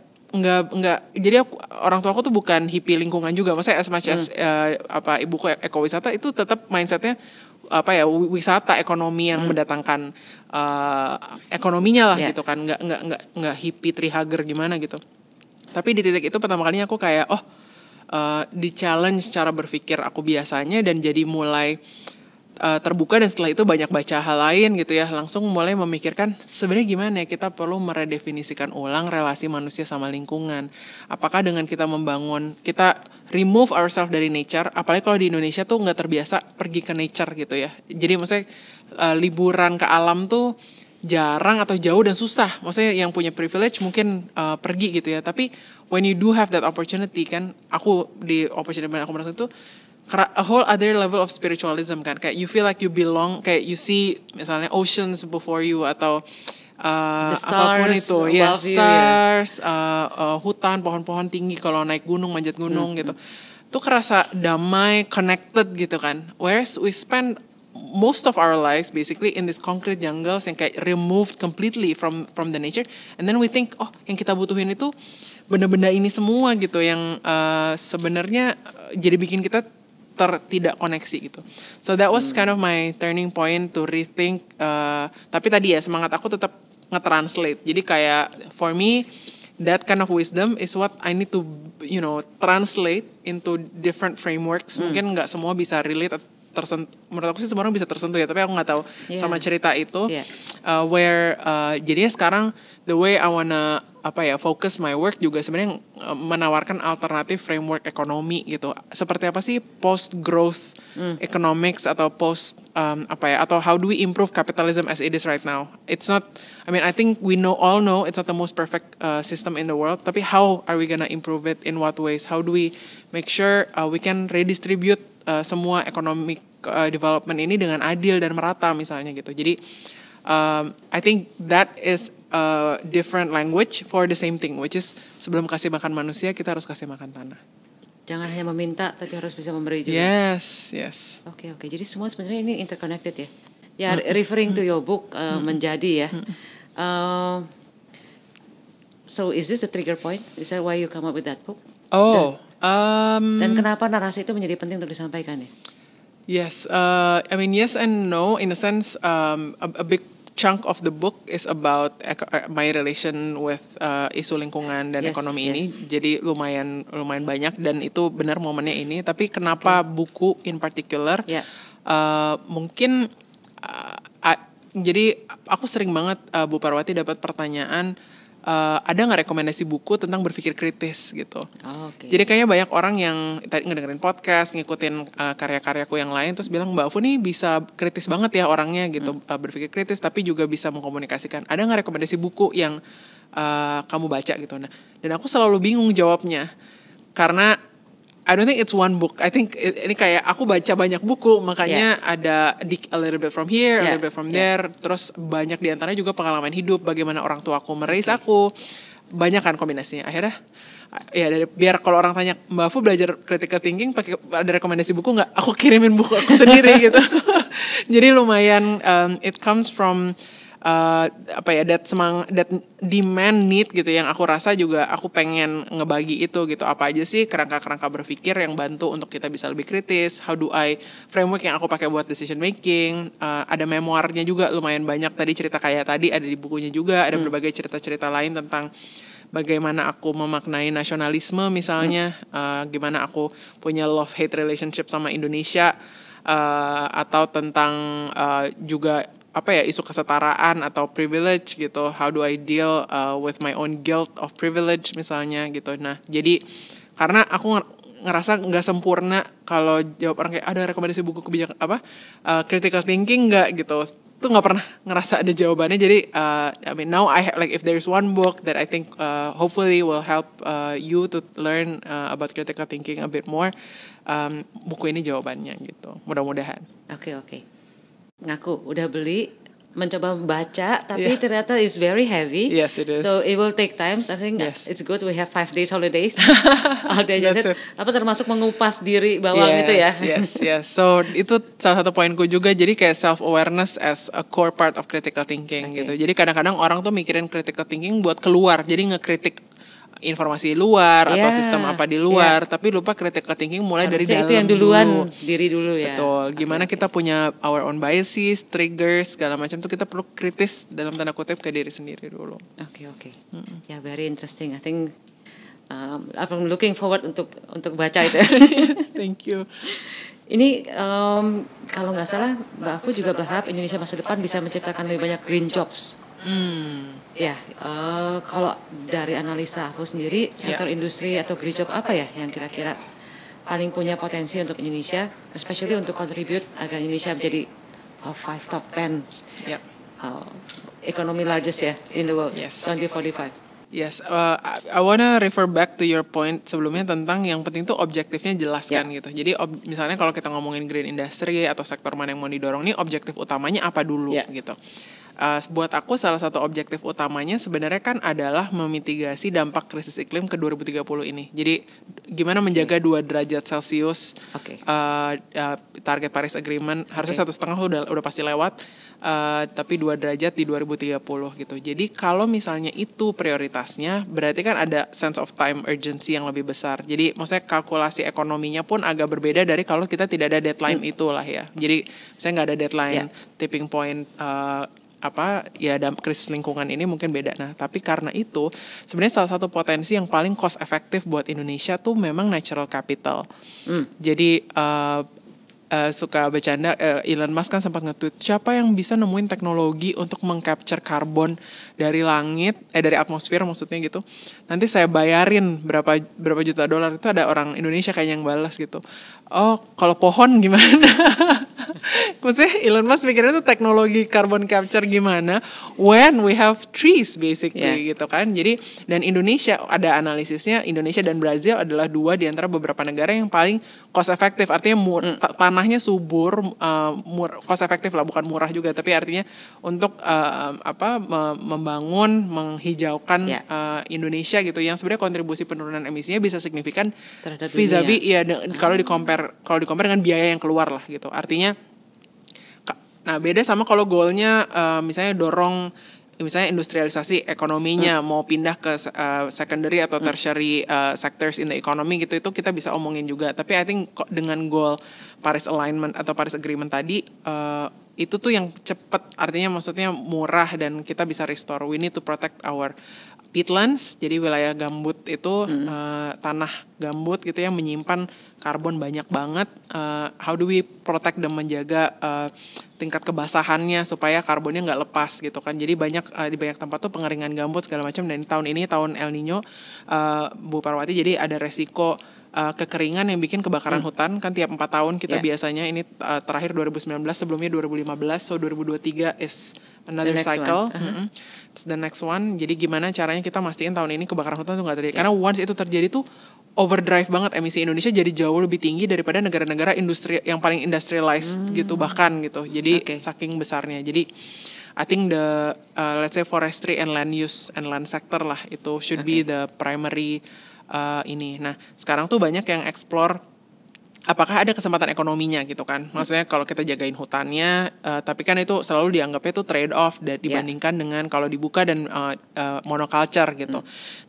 Jadi orang tua aku tuh bukan hippie lingkungan juga. Maksudnya as much as ibuku ekowisata, itu tetap mindsetnya wisata ekonomi yang mendatangkan ekonominya lah gitu kan. Enggak hippie trihager gimana gitu. Tapi di titik itu pertama kalinya aku kayak di challenge cara berpikir aku biasanya, dan jadi mulai terbuka, dan setelah itu banyak baca hal lain gitu ya, langsung mulai memikirkan sebenarnya gimana ya kita perlu meredefinisikan ulang relasi manusia sama lingkungan. Apakah dengan kita remove ourselves dari nature, apalagi kalau di Indonesia tuh nggak terbiasa pergi ke nature gitu ya. Jadi maksudnya liburan ke alam tuh jarang atau jauh dan susah. Maksudnya yang punya privilege mungkin pergi gitu ya. Tapi when you do have that opportunity kan, aku di opportunity aku merasa itu a whole other level of spiritualism kan. Kayak you feel like you belong, kayak you see misalnya oceans before you, atau apapun itu, stars, hutan, pohon-pohon tinggi kalau naik gunung, manjat gunung gitu. Tuh kerasa damai, connected gitu kan. Whereas we spend most of our lives basically in this concrete jungles yang kayak removed completely from the nature, and then we think yang kita butuhin itu benda-benda ini semua gitu, yang sebenarnya jadi bikin kita tidak koneksi gitu. So that was kind of my turning point to rethink. Tapi tadi ya semangat aku tetap nge-translate. Jadi kayak for me that kind of wisdom is what I need to translate into different frameworks. Mungkin nggak semua bisa relate menurut aku sih semua orang bisa tersentuh ya, tapi aku nggak tahu sama cerita itu. Where jadinya sekarang the way I wanna focus my work juga sebenarnya menawarkan alternatif framework ekonomi gitu. Seperti apa sih post growth economics atau post atau how do we improve capitalism as it is right now? It's not, I think we all know it's not the most perfect system in the world, tapi how are we gonna improve it, in what ways? How do we make sure we can redistribute semua economic development ini dengan adil dan merata misalnya gitu. Jadi I think that is a different language for the same thing, which is sebelum kasih makan manusia kita harus kasih makan tanah. Jangan hanya meminta tapi harus bisa memberi juga. Yes. Oke. Jadi semua sebenarnya ini interconnected ya. Ya, referring to your book menjadi ya. So is this the trigger point? Is that why you come up with that book? Dan kenapa narasi itu menjadi penting untuk disampaikan ya? Yes, yes and no. In a sense, a big chunk of the book is about my relation with isu lingkungan dan ekonomi ini. Jadi lumayan banyak dan itu benar momennya ini. Tapi kenapa buku in particular? Mungkin jadi aku sering banget Bu Parwati dapat pertanyaan, ada nggak rekomendasi buku tentang berpikir kritis gitu. Jadi kayaknya banyak orang yang tadi ngedengerin podcast, ngikutin karya-karyaku yang lain, terus bilang Mbak Fu nih bisa kritis banget ya orangnya gitu, berpikir kritis tapi juga bisa mengkomunikasikan. Ada nggak rekomendasi buku yang kamu baca gitu? Nah, dan aku selalu bingung jawabnya karena I don't think it's one book. I think ini kayak aku baca banyak buku, makanya ada a little bit from here, a little bit from there. Terus banyak diantaranya juga pengalaman hidup, bagaimana orang tua aku meraise aku. Banyak kan kombinasinya. Akhirnya biar kalau orang tanya Mbak Fu belajar critical thinking pakai ada rekomendasi buku nggak? Aku kirimin buku aku sendiri gitu. Jadi lumayan it comes from that demand need gitu yang aku rasa juga aku pengen ngebagi itu gitu. Apa aja sih kerangka-kerangka berpikir yang bantu untuk kita bisa lebih kritis, how do I framework yang aku pakai buat decision making. Ada memoirnya juga lumayan banyak, tadi cerita kayak tadi ada di bukunya juga, ada berbagai cerita-cerita lain tentang bagaimana aku memaknai nasionalisme misalnya, gimana aku punya love-hate relationship sama Indonesia, atau tentang juga isu kesetaraan atau privilege gitu. How do I deal with my own guilt of privilege misalnya gitu. Nah, jadi karena aku ngerasa nggak sempurna kalau jawab orang kayak ada rekomendasi buku kebijakan critical thinking nggak gitu. Tuh nggak pernah ngerasa ada jawabannya. Jadi now I have, if there's one book that I think hopefully will help you to learn about critical thinking a bit more, buku ini jawabannya gitu. Mudah-mudahan. Oke. Ngaku udah beli, mencoba membaca, tapi ternyata it's very heavy. Yes, it is. So it will take time. I think it's good we have 5 days holidays. Termasuk mengupas diri bawang itu ya. Yes. So itu salah satu poinku juga. Jadi kayak self awareness as a core part of critical thinking gitu. Jadi kadang-kadang orang tuh mikirin critical thinking buat keluar. Jadi ngekritik informasi luar atau sistem apa di luar, tapi lupa critical thinking mulai dari dalam itu yang duluan diri dulu ya. Betul. Gimana kita punya our own biases, triggers, segala macam tuh kita perlu kritis dalam tanda kutip ke diri sendiri dulu. Oke. Ya, very interesting. I think I'm looking forward untuk baca itu. Yes, thank you. Ini kalau nggak salah Mbak Fu juga berharap Indonesia masa depan bisa menciptakan lebih banyak green jobs. Ya, kalau dari analisa aku sendiri, sektor industri atau green job apa ya yang kira-kira paling punya potensi untuk Indonesia, especially untuk contribute agar Indonesia menjadi top 5, top 10 economy largest ya in the world, 2045. Yes, I wanna refer back to your point sebelumnya tentang yang penting tuh objektifnya jelas kan gitu. Jadi misalnya kalau kita ngomongin green industry atau sektor mana yang mau didorong nih, objektif utamanya apa dulu gitu. buat aku salah satu objektif utamanya sebenarnya kan adalah memitigasi dampak krisis iklim ke 2030 ini. Jadi gimana menjaga 2 derajat Celcius, target Paris Agreement harusnya 1,5 udah pasti lewat, tapi 2 derajat di 2030 gitu. Jadi kalau misalnya itu prioritasnya, berarti kan ada sense of time urgency yang lebih besar. Jadi maksudnya kalkulasi ekonominya pun agak berbeda dari kalau kita tidak ada deadline itulah ya. Jadi saya nggak ada deadline, tipping point, krisis lingkungan ini mungkin beda. Nah, tapi karena itu sebenarnya salah satu potensi yang paling cost efektif buat Indonesia tuh memang natural capital. Jadi suka bercanda, Elon Musk kan sempat nge-tweet, siapa yang bisa nemuin teknologi untuk meng-capture karbon dari langit, dari atmosfer maksudnya gitu, nanti saya bayarin berapa juta dolar. Itu ada orang Indonesia kayaknya yang balas gitu, oh kalau pohon gimana? Maksudnya Elon Musk mikirnya tuh teknologi carbon capture gimana when we have trees basically gitu kan. Jadi dan Indonesia ada analisisnya, Indonesia dan Brazil adalah 2 di antara beberapa negara yang paling cost efektif. Artinya tanahnya subur, cost efektif lah, bukan murah juga, tapi artinya untuk membangun, menghijaukan Indonesia gitu, yang sebenarnya kontribusi penurunan emisinya bisa signifikan vis-a-vis kalau di compare dengan biaya yang keluar lah gitu. Artinya nah beda sama kalau goalnya misalnya dorong misalnya industrialisasi ekonominya, mau pindah ke secondary atau tertiary sectors in the economy gitu, itu kita bisa omongin juga. Tapi I think dengan goal Paris Alignment atau Paris Agreement tadi, itu tuh yang cepet, artinya maksudnya murah dan kita bisa restore. We need to protect our peatlands, jadi wilayah gambut itu tanah gambut gitu yang menyimpan karbon banyak banget. How do we protect dan menjaga tingkat kebasahannya supaya karbonnya nggak lepas gitu kan. Jadi di banyak tempat tuh pengeringan gambut segala macam, dan tahun ini tahun El Nino, Bu Parwati, jadi ada resiko kekeringan yang bikin kebakaran hutan kan tiap 4 tahun kita biasanya. Ini terakhir 2019, sebelumnya 2015, so 2023 is another cycle. It's the next one. Jadi gimana caranya kita mastiin tahun ini kebakaran hutan tuh nggak terjadi, karena once itu terjadi tuh overdrive banget, emisi Indonesia jadi jauh lebih tinggi daripada negara-negara industri yang paling industrialized gitu bahkan gitu. Jadi saking besarnya. Jadi I think the let's say forestry and land use and land sector lah, itu should be the primary ini. Nah, sekarang tuh banyak yang explore apakah ada kesempatan ekonominya gitu kan. Maksudnya kalau kita jagain hutannya, tapi kan itu selalu dianggapnya itu trade off dibandingkan dengan kalau dibuka dan monoculture gitu.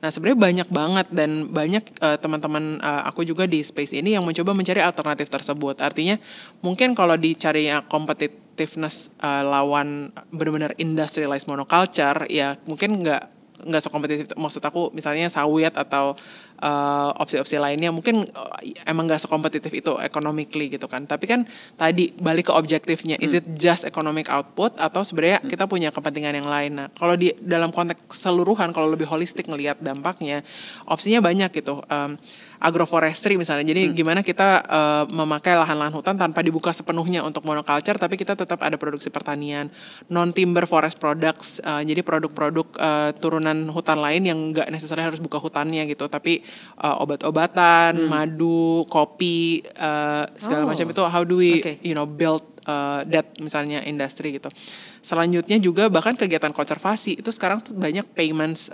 Nah, sebenarnya banyak banget, dan banyak teman-teman aku juga di space ini yang mencoba mencari alternatif tersebut. Artinya mungkin kalau dicari competitiveness lawan benar-benar industrialized monoculture, ya mungkin nggak sekompetitif. Maksud aku misalnya sawit atau opsi-opsi lainnya mungkin emang nggak sekompetitif itu economically gitu kan. Tapi kan tadi balik ke objektifnya, is it just economic output atau sebenarnya kita punya kepentingan yang lain. Nah, kalau di dalam konteks keseluruhan, kalau lebih holistik ngelihat dampaknya, opsinya banyak gitu. Agroforestry misalnya, jadi gimana kita memakai lahan-lahan hutan tanpa dibuka sepenuhnya untuk monoculture, tapi kita tetap ada produksi pertanian. Non-timber forest products, jadi produk-produk turunan hutan lain yang nggak necessarily harus buka hutannya gitu, tapi obat-obatan, madu, kopi, segala macam itu, how do we build that misalnya industri gitu. Selanjutnya juga bahkan kegiatan konservasi itu sekarang tuh banyak payments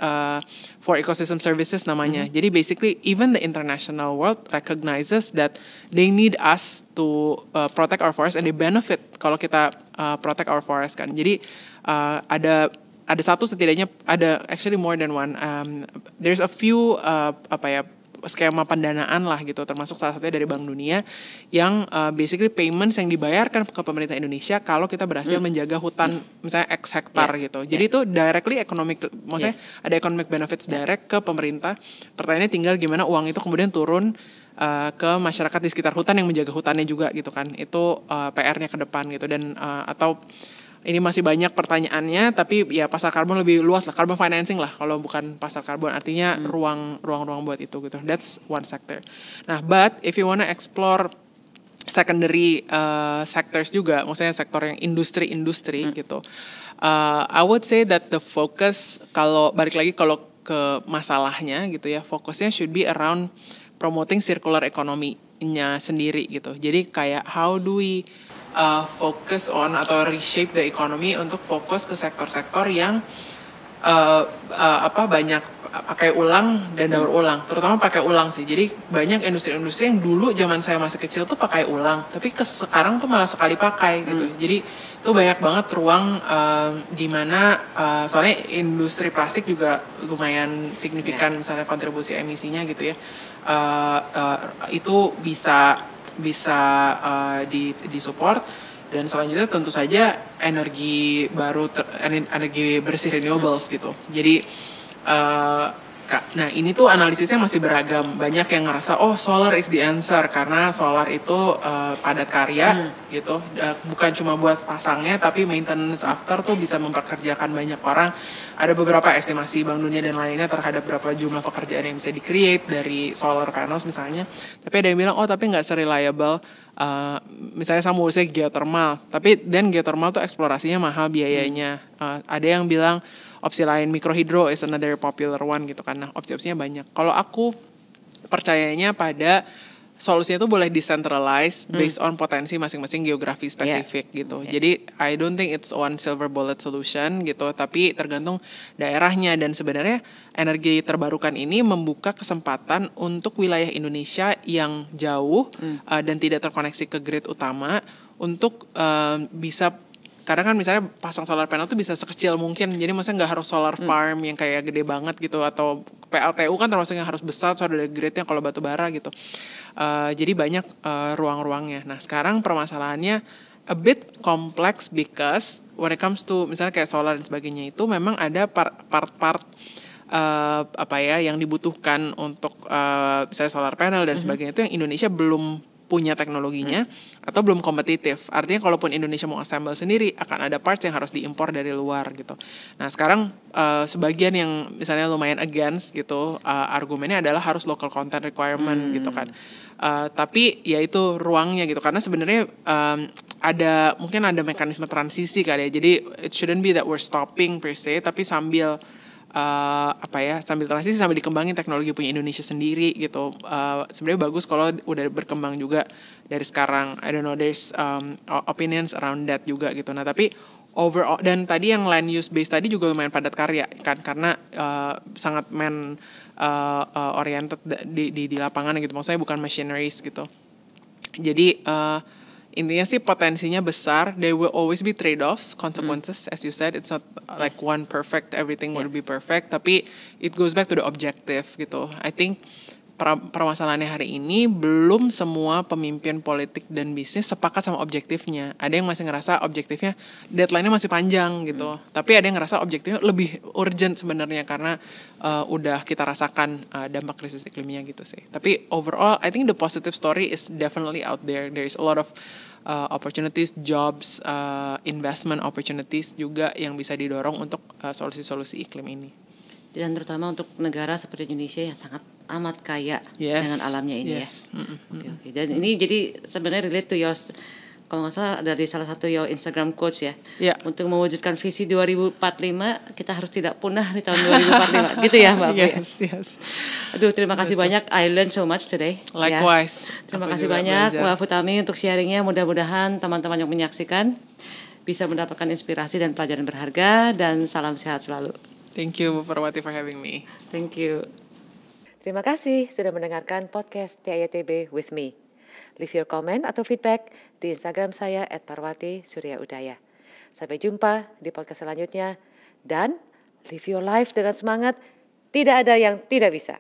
for ecosystem services namanya. Jadi basically even the international world recognizes that they need us to protect our forest, and they benefit kalau kita protect our forest kan. Jadi ada satu, setidaknya ada actually more than one. There's a few skema pendanaan lah gitu, termasuk salah satunya dari Bank Dunia yang basically payments yang dibayarkan ke pemerintah Indonesia kalau kita berhasil menjaga hutan misalnya X hektar gitu. Jadi itu directly economic, maksudnya ada economic benefits direct ke pemerintah. Pertanyaannya tinggal gimana uang itu kemudian turun ke masyarakat di sekitar hutan yang menjaga hutannya juga gitu kan. Itu PR-nya ke depan gitu. Dan atau ini masih banyak pertanyaannya, tapi ya pasar karbon lebih luas lah, carbon financing lah kalau bukan pasar karbon, artinya ruang-ruang buat itu gitu. That's one sector. Nah, but if you wanna explore secondary sectors juga, maksudnya sektor yang industri gitu, I would say that the focus, kalau balik lagi kalau ke masalahnya gitu ya, fokusnya should be around promoting circular economy-nya sendiri gitu. Jadi kayak how do we focus on atau reshape the economy untuk fokus ke sektor-sektor yang banyak pakai ulang dan daur ulang, terutama pakai ulang sih. Jadi banyak industri-industri yang dulu zaman saya masih kecil tuh pakai ulang, tapi sekarang tuh malah sekali pakai gitu. Jadi itu banyak banget ruang di mana soalnya industri plastik juga lumayan signifikan misalnya kontribusi emisinya gitu ya. Itu bisa di support. Dan selanjutnya tentu saja energi baru, energi bersih renewables gitu. Jadi nah ini tuh analisisnya masih beragam. Banyak yang ngerasa solar is the answer karena solar itu padat karya gitu. Bukan cuma buat pasangnya tapi maintenance after tuh bisa memperkerjakan banyak orang. Ada beberapa estimasi Bank Dunia dan lainnya terhadap berapa jumlah pekerjaan yang bisa di-create dari solar panels misalnya. Tapi ada yang bilang tapi nggak se-reliable misalnya sama usia geothermal. Tapi geothermal tuh eksplorasinya mahal biayanya. Ada yang bilang opsi lain mikrohidro is another popular one gitu kan. Nah, opsi-opsinya banyak. Kalau aku percayanya pada solusinya itu boleh decentralized based on potensi masing-masing geografi spesifik gitu. Jadi I don't think it's one silver bullet solution gitu, tapi tergantung daerahnya. Dan sebenarnya energi terbarukan ini membuka kesempatan untuk wilayah Indonesia yang jauh dan tidak terkoneksi ke grid utama untuk bisa. Kadang kan misalnya pasang solar panel tuh bisa sekecil mungkin, jadi maksudnya nggak harus solar farm yang kayak gede banget gitu, atau PLTU kan termasuk yang harus besar, soalnya ada gridnya kalau batu bara gitu. Jadi banyak ruang-ruangnya. Nah sekarang permasalahannya a bit complex because when it comes to misalnya kayak solar dan sebagainya itu memang ada part-part yang dibutuhkan untuk misalnya solar panel dan sebagainya itu yang Indonesia belum punya teknologinya atau belum kompetitif. Artinya kalaupun Indonesia mau assemble sendiri akan ada parts yang harus diimpor dari luar gitu. Nah sekarang sebagian yang misalnya lumayan against gitu argumennya adalah harus local content requirement gitu kan. Tapi ya itu ruangnya gitu, karena sebenarnya mungkin ada mekanisme transisi kali ya. Jadi it shouldn't be that we're stopping per se, tapi sambil sambil transisi sambil dikembangin teknologi punya Indonesia sendiri gitu. Sebenarnya bagus kalau udah berkembang juga dari sekarang. I don't know, there's opinions around that juga gitu. Nah tapi overall, dan tadi yang land use base tadi juga lumayan padat karya kan, karena sangat oriented di lapangan gitu. Maksudnya bukan machineries gitu. Jadi intinya sih potensinya besar. There will always be trade-offs, consequences, as you said. It's not like one perfect, everything will be perfect. Tapi it goes back to the objective gitu. I think permasalahannya hari ini belum semua pemimpin politik dan bisnis sepakat sama objektifnya. Ada yang masih ngerasa objektifnya deadline-nya masih panjang gitu. Tapi ada yang ngerasa objektifnya lebih urgent sebenarnya karena udah kita rasakan dampak krisis iklimnya gitu sih. Tapi overall I think the positive story is definitely out there. There is a lot of opportunities, jobs, investment opportunities juga yang bisa didorong untuk solusi-solusi iklim ini. Dan terutama untuk negara seperti Indonesia yang sangat amat kaya dengan alamnya ini ya. Okay. Dan ini jadi sebenarnya relate to your, kalau nggak salah dari salah satu your Instagram quotes ya. Untuk mewujudkan visi 2045 kita harus tidak punah di tahun 2045 gitu ya Mbak. Yes. Aduh terima kasih banyak, I learned so much today. Likewise. Terima kasih banyak Mbak Futami untuk sharingnya. Mudah-mudahan teman-teman yang menyaksikan bisa mendapatkan inspirasi dan pelajaran berharga, dan salam sehat selalu. Thank you Bu Parwati for having me. Thank you. Terima kasih sudah mendengarkan podcast TITB with me. Leave your comment atau feedback di Instagram saya @parwati_suryaudaya. Sampai jumpa di podcast selanjutnya, dan live your life dengan semangat. Tidak ada yang tidak bisa.